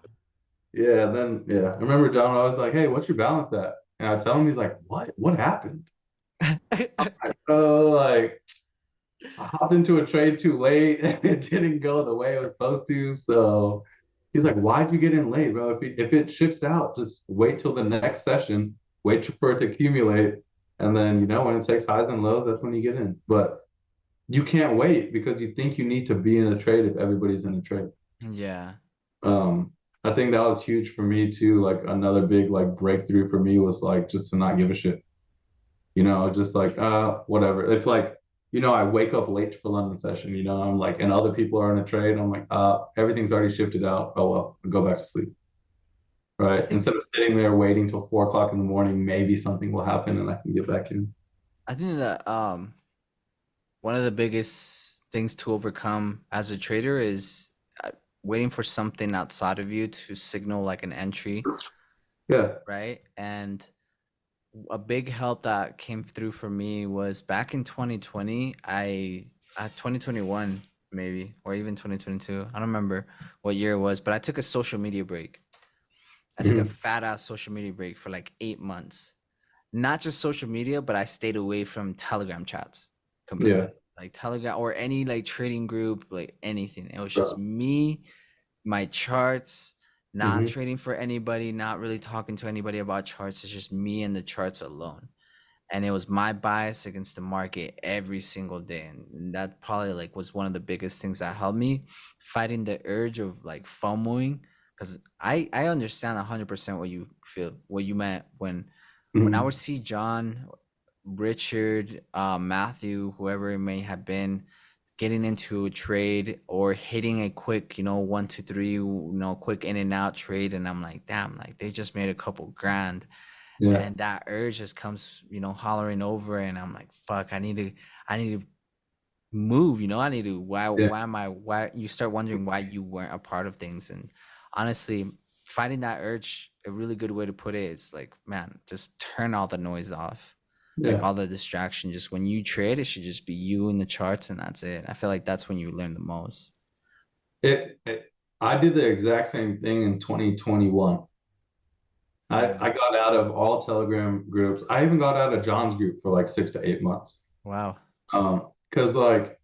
B: Yeah, and then I remember John would always be like, hey, what's your balance at? And I tell him, he's like, what? What happened? Oh, like I hopped into a trade too late and it didn't go the way it was supposed to. So he's like, why'd you get in late, bro? If it shifts out, just wait till the next session, wait for it to accumulate. And then, when it takes highs and lows, that's when you get in. But you can't wait because you think you need to be in a trade if everybody's in a trade.
C: Yeah.
B: Um, I think that was huge for me too. Like another big like breakthrough for me was like just to not give a shit. Just like whatever. It's like, I wake up late for London session, I'm like, and other people are in a trade. I'm like, everything's already shifted out. Oh well, I'll go back to sleep.
C: I
B: Right.
C: think
B: Instead of sitting there waiting till 4 o'clock in the morning, maybe something will happen and I can get back in.
C: I think that one of the biggest things to overcome as a trader is waiting for something outside of you to signal like an entry,
B: Yeah.
C: right? And a big help that came through for me was back in 2020. 2021 maybe, or even 2022. I don't remember what year it was, but I took a social media break. I took a
B: Mhm.
C: fat ass social media break for like 8 months. Not just social media, but I stayed away from Telegram chats
B: Yeah.
C: completely. Like Telegram or any like trading group, like anything. It was just
B: Bro.
C: me, my charts, not
B: Hmm.
C: trading for anybody, not really talking to anybody about charts. It's just me and the charts alone. And it was my bias against the market every single day. And that probably like was one of the biggest things that helped me fighting the urge of like FOMOing. Because I understand 100% what you feel, what you meant when I
B: Hmm.
C: would see John, Richard, Matthew, whoever it may have been, getting into a trade or hitting a quick, 1, 2, 3, quick in and out trade, and I'm like, damn, like they just made a couple grand,
B: Yeah.
C: and that urge just comes, hollering over, and I'm like, fuck, I need to move, I need to,
B: Yeah.
C: why you start wondering why you weren't a part of things, and honestly, fighting that urge, a really good way to put it is like, man, just turn all the noise off, like
B: Yeah.
C: all the distraction. Just when you trade, it should just be you in the charts, and that's it. I feel like that's when you learn the most.
B: I did the exact same thing in 2021. I
C: Mm,
B: got out of all Telegram groups. I even got out of John's group for like 6 to 8 months.
C: wow.
B: Because like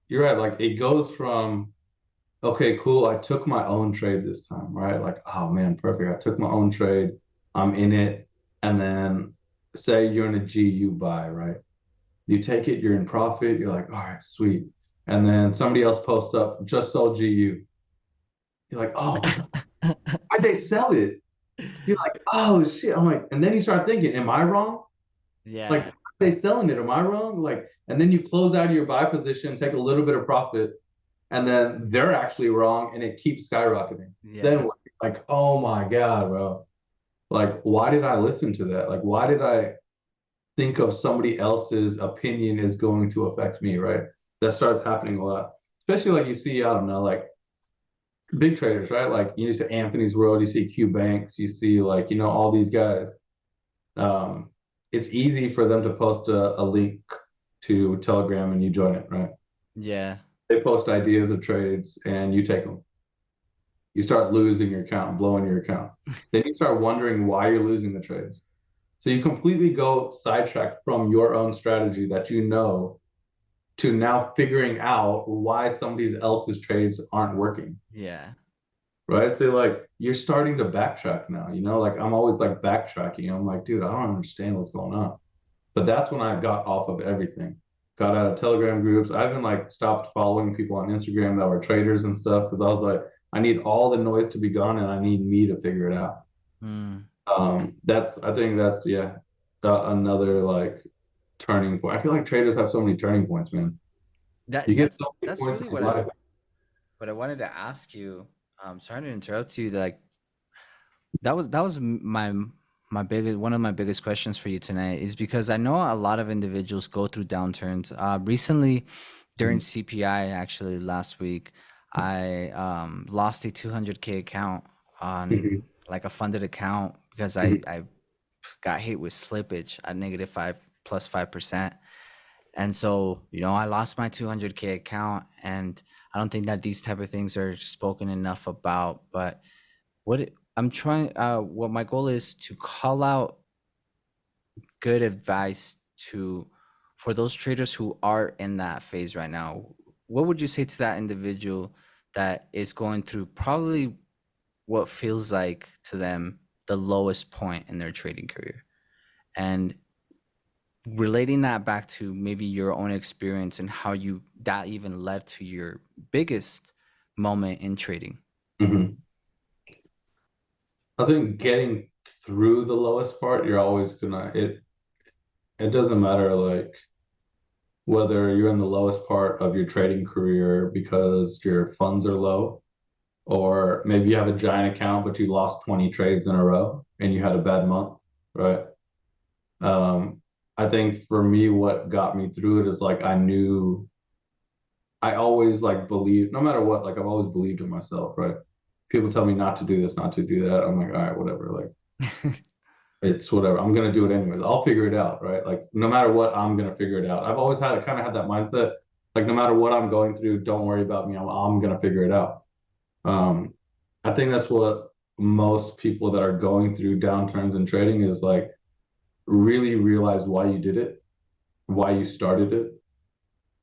B: you're right, like it goes from okay, cool, I took my own trade this time, right? Like, oh man, perfect. I took my own trade. I'm in it. And then say you're in a GU buy, right? You take it, you're in profit, you're like, all right, sweet. And then somebody else posts up, just sold GU. You're like, oh, what the why'd they sell it? You're like, oh shit. I'm like, and then you start thinking, am I wrong? Like,
C: Yeah.
B: they selling it? Am I wrong? Like, and then you close out of your buy position, take a little bit of profit, and then they're actually wrong, and it keeps skyrocketing.
C: Yeah.
B: Then what? Like, oh my God, bro. Like, why did I listen to that? Like, why did I think of somebody else's opinion is going to affect me, right? That starts happening a lot. Especially like you see, I don't know, like big traders, right? Like you see Anthony's World, you see Q Banks, you see like, all these guys. It's easy for them to post a link to Telegram and you join it, right?
C: Yeah.
B: They post ideas of trades and you take them. You start losing your account, blowing your account. Then you start wondering why you're losing the trades. So you completely go sidetracked from your own strategy that you know to now figuring out why somebody else's trades aren't working.
C: Yeah.
B: Right? So like you're starting to backtrack now, like I'm always like backtracking. I'm like, dude, I don't understand what's going on. But that's when I got off of everything. Got out of Telegram groups. I even like stopped following people on Instagram that were traders and stuff because I was like, I need all the noise to be gone and I need me to figure it out.
C: Mm.
B: I think that's another like turning point. I feel like traders have so many turning points, man.
C: That
B: You get
C: that's
B: so many
C: that's
B: points
C: really
B: in your life.
C: what I wanted to ask you. Sorry to interrupt you. Like that was my biggest one of my biggest questions for you tonight is because I know a lot of individuals go through downturns. Recently, during CPI, actually last week, I lost a 200K account on
B: Mhm.
C: like a funded account because
B: Mhm.
C: I got hit with slippage at negative 5%. And so, I lost my 200K account, and I don't think that these type of things are spoken enough about. But what my goal is to call out good advice for those traders who are in that phase right now. What would you say to that individual that is going through probably what feels like to them the lowest point in their trading career? And relating that back to maybe your own experience and how that even led to your biggest moment in trading.
B: Mhm. I think getting through the lowest part, you're always gonna it doesn't matter like whether you're in the lowest part of your trading career because your funds are low, or maybe you have a giant account but you lost 20 trades in a row and you had a bad month, right? Um, I think for me, what got me through it is like I always like believe, no matter what, like I've always believed in myself, right? People tell me not to do this, not to do that. I'm like, all right, whatever. Like it's whatever. I'm gonna do it anyways. I'll figure it out, right? Like no matter what, I'm gonna figure it out. I've always had that mindset. Like no matter what I'm going through, don't worry about me. I'm gonna figure it out. Um, I think that's what most people that are going through downturns in trading is like really realize why you did it, why you started it,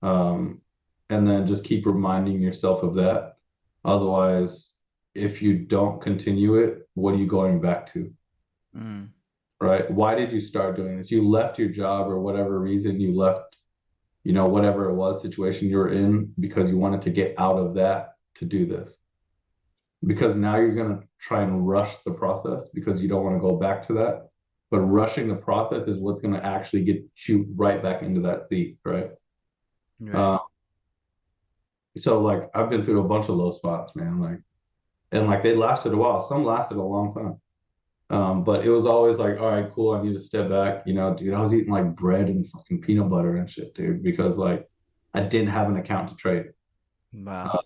B: um, and then just keep reminding yourself of that. Otherwise, if you don't continue it, what are you going back to?
C: Mm,
B: Right? Why did you start doing this? You left your job or whatever reason you left, whatever it was situation you were in because you wanted to get out of that to do this. Because now you're going to try and rush the process because you don't want to go back to that. But rushing the process is what's going to actually get you right back into that seat, right?
C: right.
B: Uh, so like I've been through a bunch of low spots, man. Like and like they lasted a while. Some lasted a long time. But it was always like, all right, cool. I need to step back. Dude, I was eating like bread and fucking peanut butter and shit, dude, because like I didn't have an account to trade.
C: Wow.
B: Uh,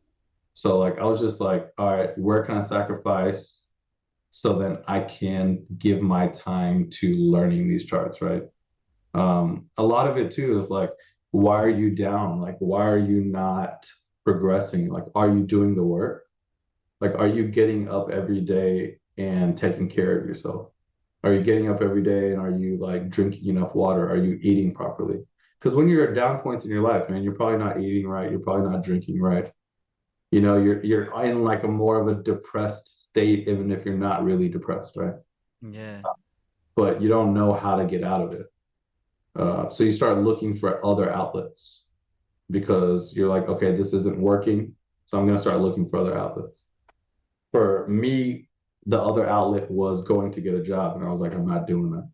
B: so like I was just like, all right, where can I sacrifice so then I can give my time to learning these charts, right? A lot of it too is like, why are you down? Like, why are you not progressing? Like, are you doing the work? Like, are you getting up every day and taking care of yourself? Are you getting up every day and are you like drinking enough water? Are you eating properly? Because when you're at down points in your life, man, you're probably not eating right. You're probably not drinking right. You're in like a more of a depressed state, even if you're not really depressed, right?
C: Yeah.
B: But you don't know how to get out of it. So you start looking for other outlets because you're like, okay, this isn't working. So I'm going to start looking for other outlets. For me, the other outlet was going to get a job. And I was like, I'm not doing that.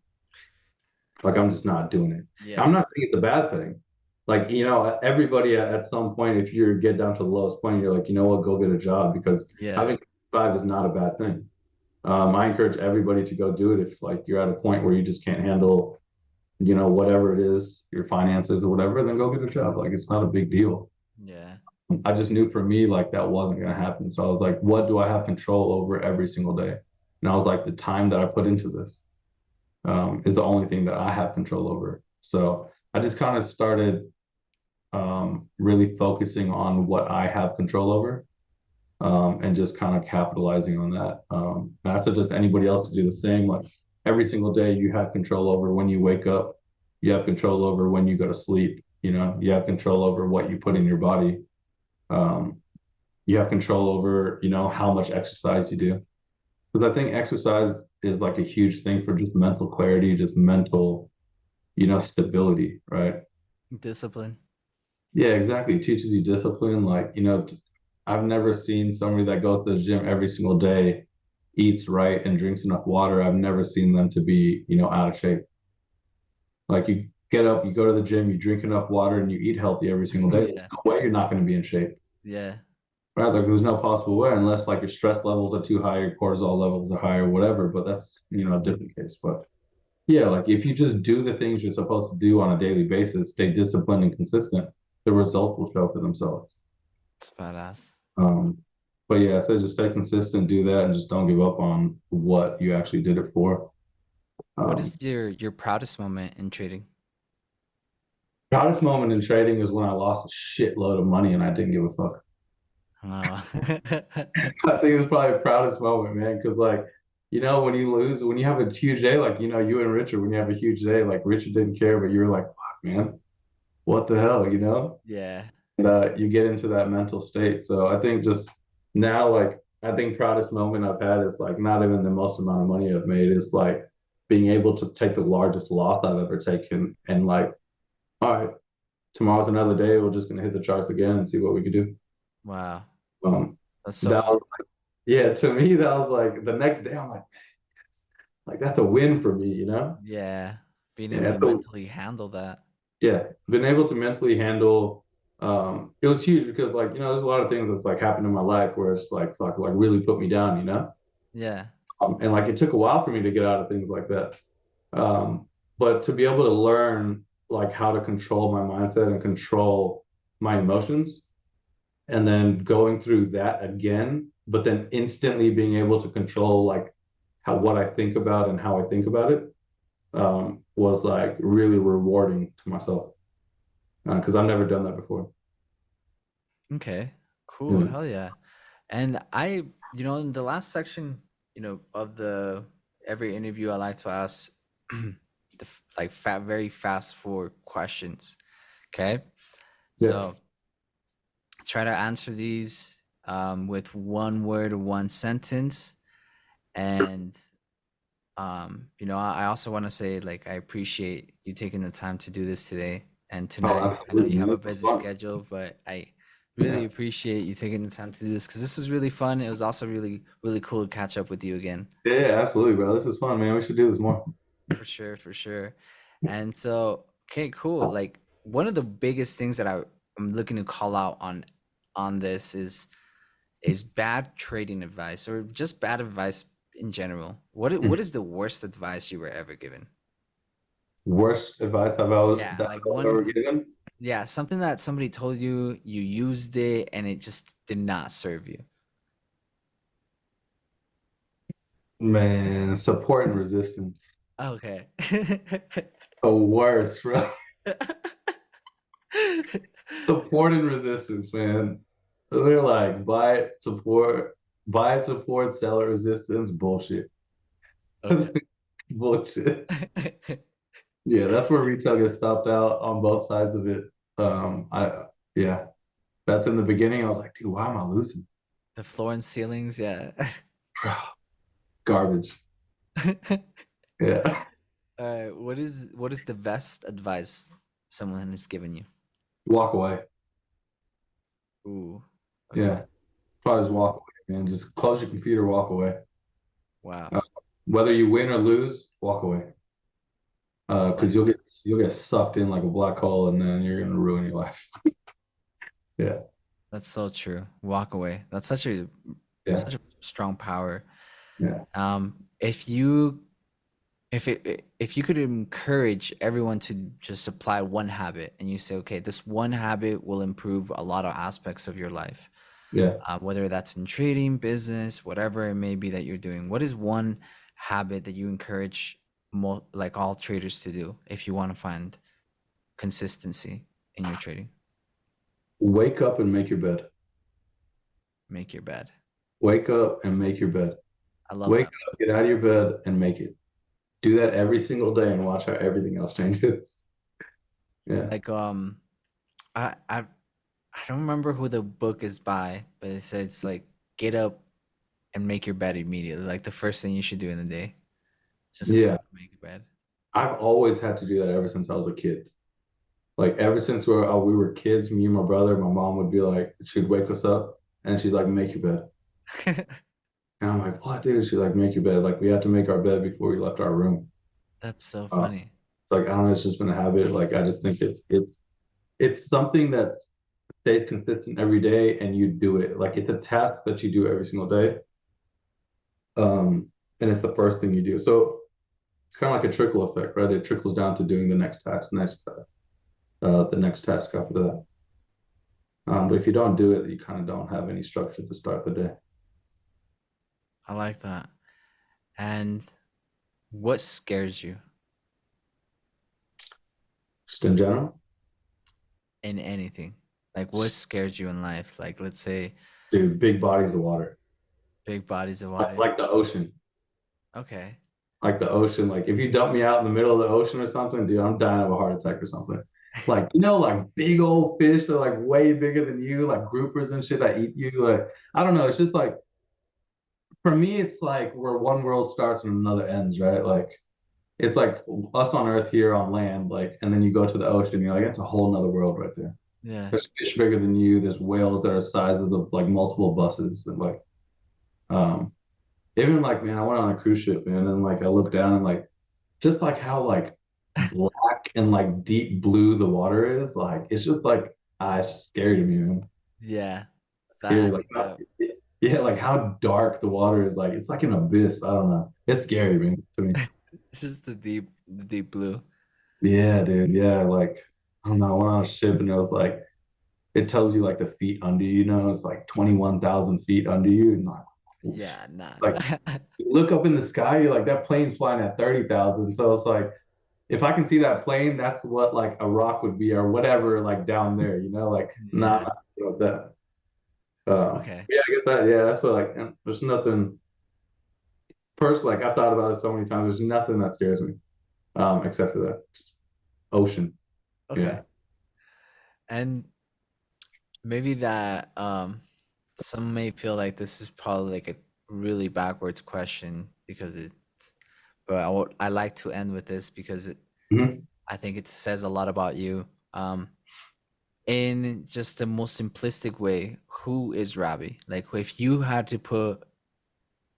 B: Like I'm just not doing it.
C: Yeah.
B: I'm not saying it's a bad thing. Like, everybody at some point, if you get down to the lowest point, you're like, you know what, go get a job, because
C: Yeah.
B: having 5 is not a bad thing. I encourage everybody to go do it if like you're at a point where you just can't handle, whatever it is, your finances or whatever, then go get a job. Like it's not a big deal.
C: Yeah.
B: I just knew for me like that wasn't gonna happen. So I was like, what do I have control over every single day? And I was like, the time that I put into this is the only thing that I have control over. So I just kind of started really focusing on what I have control over, and just kind of capitalizing on that. And I suggest anybody else to do the same. Like every single day, you have control over when you wake up. You have control over when you go to sleep. You have control over what you put in your body. Um, you have control over, how much exercise you do. Because I think exercise is like a huge thing for just mental clarity, just mental, stability, right?
C: Discipline.
B: Yeah, exactly. It teaches you discipline. Like, I've never seen somebody that goes to the gym every single day, eats right, and drinks enough water. I've never seen them to be, out of shape. Like you get up, you go to the gym, you drink enough water, and you eat healthy every single day. There's
C: Yeah.
B: no way you're not going to be in shape,
C: Yeah.
B: right? Like there's no possible way unless like your stress levels are too high, your cortisol levels are high, or whatever. But that's, a different case. But yeah, like if you just do the things you're supposed to do on a daily basis, stay disciplined and consistent, the results will show for themselves.
C: It's badass.
B: Um, but yeah, so just stay consistent, do that, and just don't give up on what you actually did it for.
C: What
B: Um,
C: is your proudest moment in trading?
B: Proudest moment in trading is when I lost a shitload of money and I didn't give a fuck.
C: Oh.
B: I think it's probably the proudest moment, man, because like, when you lose, when you have a huge day, like, you and Richard, when you have a huge day, like Richard didn't care, but you were like, fuck, man, what the hell?
C: Yeah.
B: And you get into that mental state. So I think just now, like, I think proudest moment I've had is like not even the most amount of money I've made, is like being able to take the largest loss I've ever taken and like, all right, tomorrow's another day. We're just gonna hit the charts again and see what we can do.
C: Wow.
B: Um,
C: That's so
B: that was,
C: awesome.
B: yeah, to me, that was like the next day. I'm like that's a win for me.
C: Yeah. Being able
B: Yeah,
C: to mentally handle that.
B: yeah, been able to mentally handle. It was huge because like there's a lot of things that's like happened in my life where it's like fuck, like really put me down.
C: Yeah.
B: And like it took a while for me to get out of things like that. Um, but to be able to learn like how to control my mindset and control my emotions, and then going through that again, but then instantly being able to control like how what I think about and how I think about it, was like really rewarding to myself, because I've never done that before.
C: Okay. Cool.
B: Yeah.
C: Hell yeah. And in the last section, of the every interview, I like to ask like very fast forward questions. Okay.
B: Yeah.
C: So try to answer these with one word or one sentence. And I also want to say like I appreciate you taking the time to do this today and
B: Oh,
C: tonight. I know
B: absolutely,
C: you have
B: man.
C: a
B: It's
C: busy
B: fun.
C: schedule, but I
B: Yeah.
C: really appreciate you taking the time to do this because this was really fun. It was also really, really cool to catch up with you again.
B: Yeah, absolutely, bro. This is fun, man. We should do this more.
C: For sure, for sure. And so, okay, cool. Like one of the biggest things that I'm looking to call out on this is bad trading advice or just bad advice in general. What is the worst advice you were ever given?
B: Worst advice
C: Yeah,
B: that
C: like
B: I've ever
C: one,
B: given?
C: yeah, something that somebody told you, you used it, and it just did not serve you.
B: Man, support and resistance.
C: Okay.
B: The worst, bro. Support and resistance, man. They're like buy support, sell at resistance, bullshit.
C: Okay.
B: Bullshit. Yeah, that's where retail gets stopped out on both sides of it. Yeah, that's in the beginning. I was like, dude, why am I losing?
C: The floor and ceilings, yeah.
B: Bro, garbage. Yeah.
C: What is the best advice someone has given you?
B: Walk away.
C: Ooh. Okay.
B: Yeah. Probably just walk away, man. Just close your computer, walk away.
C: Wow.
B: Uh, Whether you win or lose, walk away. because
C: Like
B: you'll get sucked in like a black hole, and then you're gonna ruin your life. Yeah,
C: that's so true. Walk away. That's
B: yeah,
C: such a strong power.
B: yeah.
C: If you if you could encourage everyone to just apply one habit and you say, okay, this one habit will improve a lot of aspects of your life,
B: Yeah.
C: whether that's in trading, business, whatever it may be that you're doing, what is one habit that you encourage like all traders to do if you want to find consistency in your trading?
B: Wake up and make your bed.
C: Make your bed.
B: Wake up and make your bed.
C: I love
B: Wake
C: that.
B: up, get out of your bed, and make it. Do that every single day and watch how everything else changes. Yeah.
C: Like I don't remember who the book is by, but it says like get up and make your bed immediately. Like the first thing you should do in the day. Just get
B: Yeah.
C: up and make your bed.
B: I've always had to do that ever since I was a kid. Like ever since we were kids, me and my brother, my mom would be like, she'd wake us up and she's like, make your bed. And I'm like, what, dude? She's like, make your bed. Like we had to make our bed before we left our room.
C: That's so
B: Uh,
C: funny.
B: it's like I don't know, it's just been a habit. Like I just think it's something that stays consistent every day and you do it. Like it's a task that you do every single day. And it's the first thing you do. So it's kind of like a trickle effect, right? It trickles down to doing the next task, the next task after that. But if you don't do it, you kind of don't have any structure to start the day.
C: I like that. And what scares you
B: Just in general,
C: in anything? Like what scares you in life? Like let's say
B: dude, big bodies of water,
C: big bodies of water.
B: like the ocean,
C: Okay.
B: like the ocean. Like if you dump me out in the middle of the ocean or something, dude, I'm dying of a heart attack or something. Like like big old fish that are like way bigger than you, like groupers and shit that eat you. Like I don't know, it's just like for me, it's like where one world starts and another ends, right? Like it's like us on Earth here on land, like, and then you go to the ocean, you're like, it's a whole nother world right there.
C: Yeah.
B: There's fish bigger than you. There's whales that are sizes of like multiple buses, and like, um, even like, man, I went on a cruise ship, man, and like I looked down and like, just like how like black and like deep blue the water is, like it's just like it's scary to me, man.
C: Yeah.
B: Scary,
C: That
B: like
C: yeah.
B: yeah, like how dark the water is, like it's like an abyss. I don't know. It's scary, man, to me.
C: This is the deep blue.
B: Yeah, dude. Yeah, like I don't know. I went on a ship and it was like it tells you like the feet under you, it's like 21,000 feet under you, and
C: Yeah, nah.
B: like you look up in the sky, you're like that plane's flying at 30,000. So it's like if I can see that plane, that's what like a rock would be or whatever, like down there, like nah,
C: Yeah.
B: not that.
C: Okay.
B: Yeah, I guess that's what like there's nothing. First, like I've thought about it so many times. There's nothing that scares me, except for that, just ocean.
C: Okay.
B: Yeah.
C: And maybe that some may feel like this is probably like a really backwards question because but I like to end with this because
B: Mhm.
C: I think it says a lot about you. In just the most simplistic way, who is Ravi? Like if you had to put,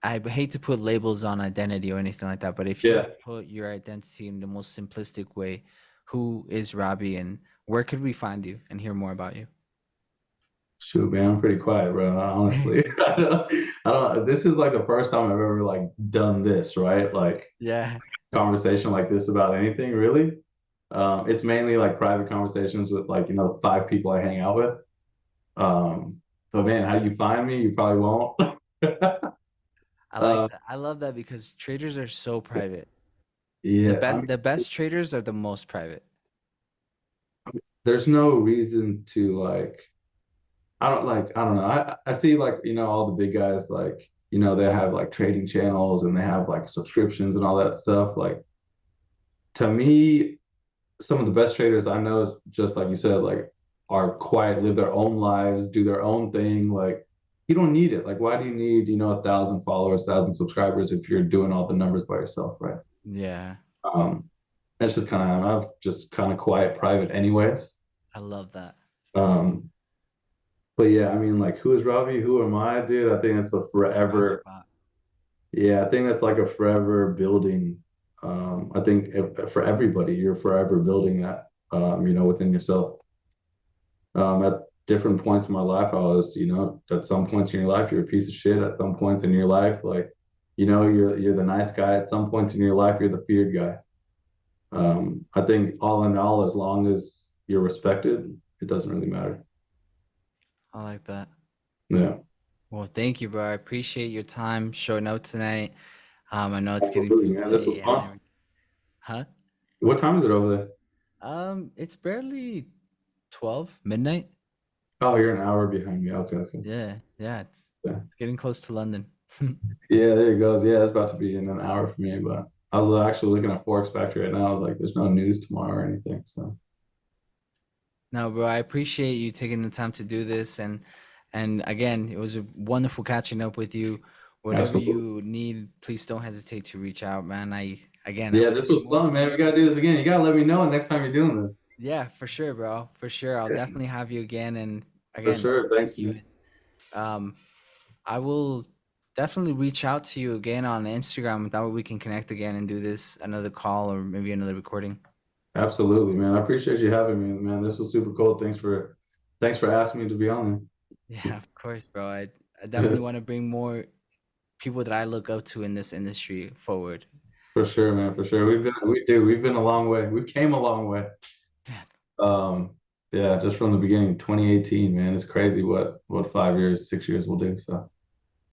C: I hate to put labels on identity or anything like that, but if you had
B: Yeah.
C: to put your identity in the most simplistic way, who is Ravi and where could we find you and hear more about you?
B: Shoot, man, I'm pretty quiet, bro. Honestly, I don't. This is like the first time I've ever like done this, right? Like
C: Yeah.
B: conversation like this about anything, really. It's mainly like private conversations with like 5 people I hang out with. But man, how do you find me? You probably won't.
C: I like
B: uh,
C: that. I love that because traders are so private.
B: yeah, I mean,
C: The best traders are the most private.
B: there's no reason to like. I don't know. I see like all the big guys like they have like trading channels and they have like subscriptions and all that stuff. Like to me, some of the best traders I know is just like you said, like are quiet, live their own lives, do their own thing. Like you don't need it. Like why do you need 1,000 followers, 1,000 subscribers if you're doing all the numbers by yourself, right?
C: Yeah.
B: Um, that's just kind of I'm just kind of quiet, private, anyways.
C: I love that.
B: Um, but yeah, I mean, like, who is Ravi? Who am I, dude? I think it's a
C: Who's Ravi
B: forever.
C: Bhatt?
B: Yeah, I think that's like a forever building. I think for everybody, you're forever building that, within yourself. At different points in my life, I was, at some points in your life, you're a piece of shit. At some points in your life, like, you're the nice guy. At some points in your life, you're the feared guy. I think all in all, as long as you're respected, it doesn't really matter.
C: I like that.
B: Yeah.
C: Well, thank you, bro. I appreciate your time showing up tonight. I know it's getting
B: Absolutely,
C: pretty
B: man. This was
C: late and
B: fun.
C: everything. Huh?
B: What time is it over there?
C: It's barely 12 midnight.
B: Oh, you're an hour behind me. Okay, okay.
C: Yeah, yeah,
B: Yeah.
C: it's getting close to London.
B: Yeah, there it goes. Yeah, it's about to be in an hour for me, but I was actually looking at Forex Factory right now. I was like, there's no news tomorrow or anything. So
C: No, bro, I appreciate you taking the time to do this, and again, it was a wonderful catching up with you. Whatever
B: absolutely.
C: you need, please don't hesitate to reach out, man. I
B: Yeah,
C: want to
B: this
C: hear
B: was
C: more
B: fun,
C: from
B: man. We
C: you.
B: gotta do this again. You gotta let me know next time you're doing this.
C: Yeah, for sure, bro. For sure. I'll
B: Yeah,
C: definitely have you again. And
B: for
C: again,
B: sure.
C: thank
B: Thanks,
C: you.
B: man.
C: Um, I will definitely reach out to you again on Instagram. That way we can connect again and do this another call or maybe another recording.
B: Absolutely, man. I appreciate you having me, man. This was super cool. Thanks for asking me to be on
C: Yeah, of course, bro. I definitely
B: there.
C: want to bring more people that I look up to in this industry forward.
B: For sure,
C: So
B: man. For sure.
C: thanks, bro.
B: We've been a long way. We've came a long way. Um, yeah, just from the beginning, 2018, man. It's crazy what 5 years, 6 years will do. So